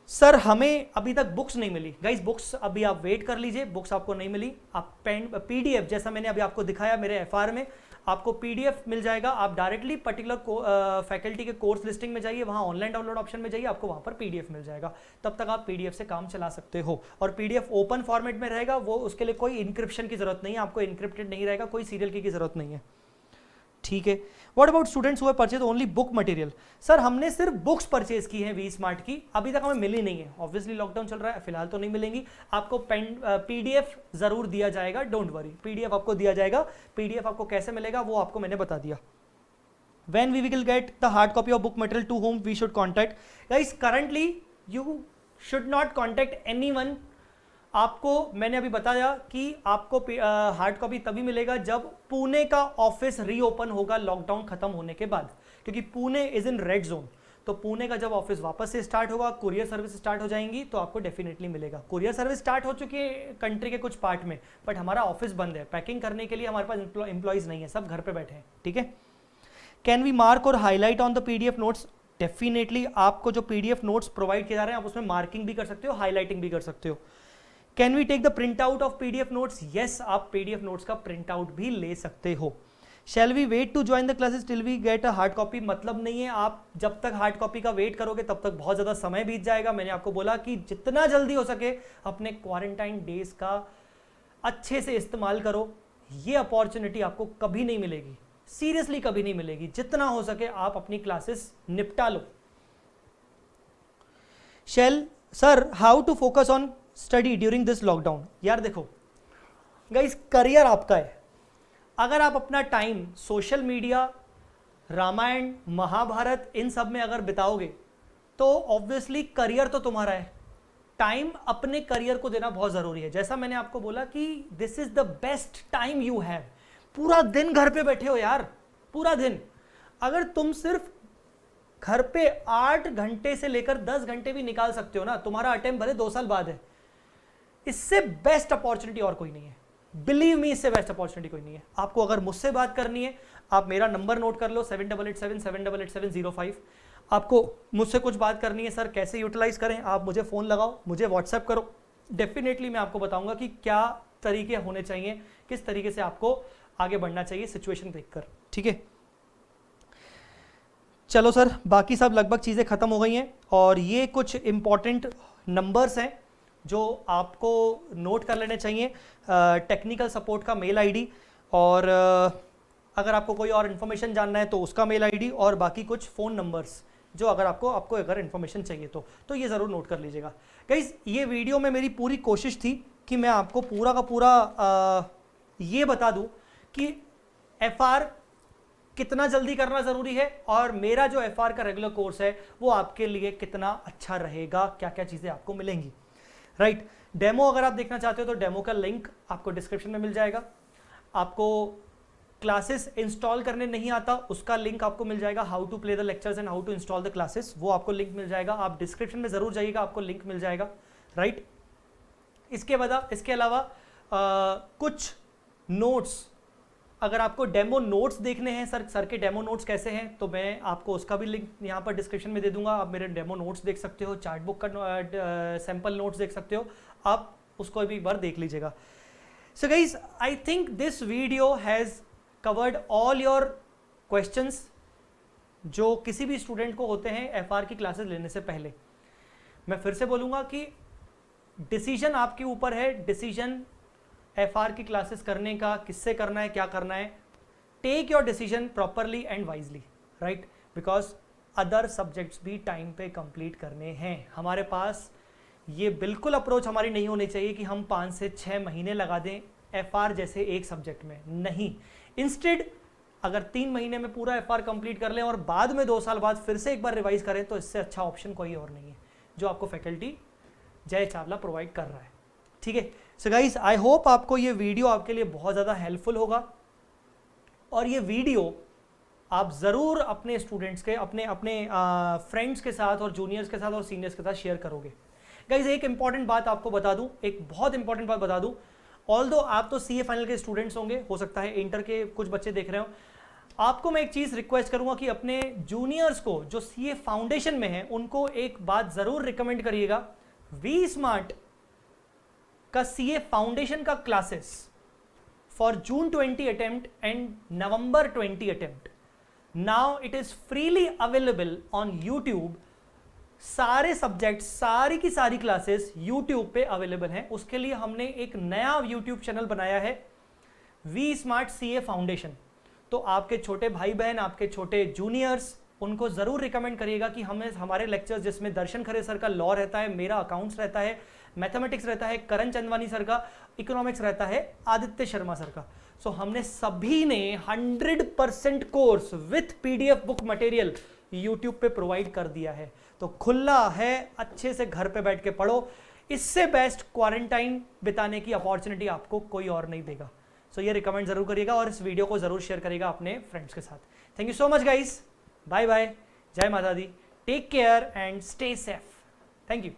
सर हमें अभी तक बुक्स नहीं मिली। गाइस बुक्स अभी आप वेट कर लीजिए, बुक्स आपको नहीं मिली। आप पीडीएफ जैसा मैंने अभी आपको दिखाया मेरे एफआर में, आपको पीडीएफ मिल जाएगा। आप डायरेक्टली पर्टिकुलर फैकल्टी के कोर्स लिस्टिंग में जाइए, वहां ऑनलाइन डाउनलोड ऑप्शन में जाइए, आपको वहां पर पीडीएफ मिल जाएगा। तब तक आप पीडीएफ से काम चला सकते हो, और पीडीएफ ओपन फॉर्मेट में रहेगा। वो उसके लिए कोई इंक्रिप्शन की जरूरत नहीं है, आपको इंक्रिप्टेड नहीं रहेगा, कोई सीरियल की जरूरत नहीं है। ठीक है, what about students who have purchase only book material? Sir हमने सिर्फ बुक्स परचेज की है वी स्मार्ट की, अभी तक हमें मिली नहीं है। ऑब्वियसली लॉकडाउन चल रहा है, फिलहाल तो नहीं मिलेंगी। आपको पीडीएफ जरूर दिया जाएगा, डोंट वरी, पीडीएफ आपको दिया जाएगा। पीडीएफ आपको कैसे मिलेगा वो आपको मैंने बता दिया। When we will get the hard copy of book material, to whom we should contact? Guys, currently you should not contact anyone. आपको मैंने अभी बताया कि आपको हार्ड कॉपी तभी मिलेगा जब पुणे का ऑफिस रीओपन होगा लॉकडाउन खत्म होने के बाद, क्योंकि Pune is in red zone. तो पुणे का जब ऑफिस वापस से स्टार्ट होगा, कुरियर सर्विस स्टार्ट हो जाएंगी, तो आपको डेफिनेटली मिलेगा। कुरियर सर्विस स्टार्ट हो चुकी है कंट्री के कुछ पार्ट में, बट हमारा ऑफिस बंद है। पैकिंग करने के लिए हमारे पास एम्प्लॉइज नहीं है, सब घर पे बैठे हैं। ठीक है, कैन वी मार्क और highlight on the PDF notes? Definitely आपको जो पीडीएफ नोट्स प्रोवाइड किए जा रहे हैं, आप उसमें मार्किंग भी कर सकते हो, हाईलाइटिंग भी कर सकते हो। Can we take the print out of PDF notes? Yes, आप पीडीएफ नोट्स का प्रिंट आउट भी ले सकते हो। Shall we wait to join the classes till we get a hard copy? मतलब नहीं है, आप जब तक हार्ड कॉपी का वेट करोगे तब तक बहुत ज़्यादा समय बीत जाएगा। मैंने आपको बोला कि जितना जल्दी हो सके अपने क्वारंटाइन डेज का अच्छे से इस्तेमाल करो। ये अपॉर्चुनिटी आपको कभी नहीं मिलेगी, सीरियसली कभी नहीं मिलेगी। जितना हो सके आप अपनी क्लासेस निपटा लो। Shall sir how to focus on study during this lockdown? यार देखो गाइस, करियर आपका है। अगर आप अपना time social media, Ramayan, Mahabharat इन सब में अगर बिताओगे तो ऑब्वियसली करियर तो तुम्हारा है। टाइम अपने करियर को देना बहुत जरूरी है। जैसा मैंने आपको बोला कि this is the best time you have. पूरा दिन घर पे बैठे हो यार, पूरा दिन। अगर तुम सिर्फ घर पे 8 घंटे से लेकर 10 घंटे भी निकाल सकते हो ना, तुम्हारा अटेम्प्ट भले 2 साल बाद है, इससे बेस्ट अपॉर्चुनिटी और कोई नहीं है। बिलीव मी, इससे बेस्ट अपॉर्चुनिटी कोई नहीं है। आपको अगर मुझसे बात करनी है, आप मेरा नंबर नोट कर लो 7887788705। आपको मुझसे कुछ बात करनी है, सर कैसे यूटिलाइज करें, आप मुझे फ़ोन लगाओ, मुझे व्हाट्सएप करो। डेफिनेटली मैं आपको बताऊंगा कि क्या तरीके होने चाहिए, किस तरीके से आपको आगे बढ़ना चाहिए सिचुएशन देखकर। ठीक है, चलो सर, बाकी सब लगभग चीज़ें खत्म हो गई हैं, और ये कुछ इंपॉर्टेंट नंबर्स हैं जो आपको नोट कर लेने चाहिए। टेक्निकल सपोर्ट का मेल आईडी, और अगर आपको कोई और इन्फॉर्मेशन जानना है तो उसका मेल आईडी, और बाकी कुछ फ़ोन नंबर्स जो अगर आपको अगर इन्फॉर्मेशन चाहिए तो ये ज़रूर नोट कर लीजिएगा। गाइस, ये वीडियो में मेरी पूरी कोशिश थी कि मैं आपको पूरा का पूरा ये बता दूं कि एफआर कितना जल्दी करना ज़रूरी है, और मेरा जो एफआर का रेगुलर कोर्स है वो आपके लिए कितना अच्छा रहेगा, क्या क्या चीज़ें आपको मिलेंगी। राइट, डेमो अगर आप देखना चाहते हो तो डेमो का लिंक आपको डिस्क्रिप्शन में मिल जाएगा। आपको क्लासेस इंस्टॉल करने नहीं आता, उसका लिंक आपको मिल जाएगा। How to play the lectures and how to install the classes, वो आपको लिंक मिल जाएगा। आप डिस्क्रिप्शन में ज़रूर जाइएगा, आपको लिंक मिल जाएगा। राइट, इसके अलावा कुछ नोट्स, अगर आपको डेमो नोट्स देखने हैं, सर के डेमो नोट्स कैसे हैं, तो मैं आपको उसका भी लिंक यहाँ पर डिस्क्रिप्शन में दे दूंगा। आप मेरे डेमो नोट्स देख सकते हो, चार्ट बुक का सैम्पल नोट्स देख सकते हो, आप उसको भी एक बार देख लीजिएगा। So guys, I think this video has covered all your questions जो किसी भी स्टूडेंट को होते हैं एफआर की क्लासेस लेने से पहले। मैं फिर से बोलूँगा कि डिसीजन आपके ऊपर है, डिसीजन एफआर की क्लासेस करने का, किससे करना है, क्या करना है। Take your decision properly and wisely, right, because other subjects भी टाइम पे कंप्लीट करने हैं। हमारे पास ये बिल्कुल अप्रोच हमारी नहीं होनी चाहिए कि हम 5 से 6 महीने लगा दें एफआर जैसे एक सब्जेक्ट में, नहीं। इंस्टेड अगर 3 महीने में पूरा एफआर कंप्लीट कर लें और बाद में 2 साल बाद फिर से एक बार रिवाइज करें, तो इससे अच्छा ऑप्शन कोई और नहीं है जो आपको फैकल्टी जय चावला प्रोवाइड कर रहा है। ठीक है, सो गाइस, आई होप आपको ये वीडियो आपके लिए बहुत ज़्यादा हेल्पफुल होगा, और ये वीडियो आप ज़रूर अपने स्टूडेंट्स के अपने अपने फ्रेंड्स के साथ और जूनियर्स के साथ और सीनियर्स के साथ शेयर करोगे। गाइज एक इंपॉर्टेंट बात आपको बता दूं, एक बहुत इंपॉर्टेंट बात बता दूं, ऑल्दो आप तो सीए फाइनल के स्टूडेंट्स होंगे, हो सकता है इंटर के कुछ बच्चे देख रहे हो, आपको मैं एक चीज़ रिक्वेस्ट करूंगा कि अपने जूनियर्स को जो सीए फाउंडेशन में है उनको एक बात ज़रूर रिकमेंड करिएगा, वी स्मार्ट का सीए फाउंडेशन का classes for June 20 attempt and November 20 attempt, now it is freely available on YouTube. सारे सब्जेक्ट्स, सारी की सारी क्लासेस यूट्यूब पे अवेलेबल हैं। उसके लिए हमने एक नया यूट्यूब चैनल बनाया है, वी स्मार्ट सीए फाउंडेशन। तो आपके छोटे भाई बहन, आपके छोटे जूनियर्स, उनको जरूर रिकमेंड करिएगा कि हमें हमारे लेक्चर्स जिसमें दर्शन खरे सर का लॉ रहता है, मेरा अकाउंट्स रहता है, मैथमेटिक्स रहता है, करण चंदवानी सर का इकोनॉमिक्स रहता है, आदित्य शर्मा सर का, सो हमने सभी ने 100% course with PDF book material YouTube पे प्रोवाइड कर दिया है। तो खुला है, अच्छे से घर पे बैठ के पढ़ो। इससे बेस्ट क्वारंटाइन बिताने की अपॉर्चुनिटी आपको कोई और नहीं देगा। सो ये रिकमेंड जरूर करिएगा और इस वीडियो को जरूर शेयर करिएगा अपने फ्रेंड्स के साथ। Thank you so much guys, bye bye, जय माता दी, take care and stay safe. Thank you.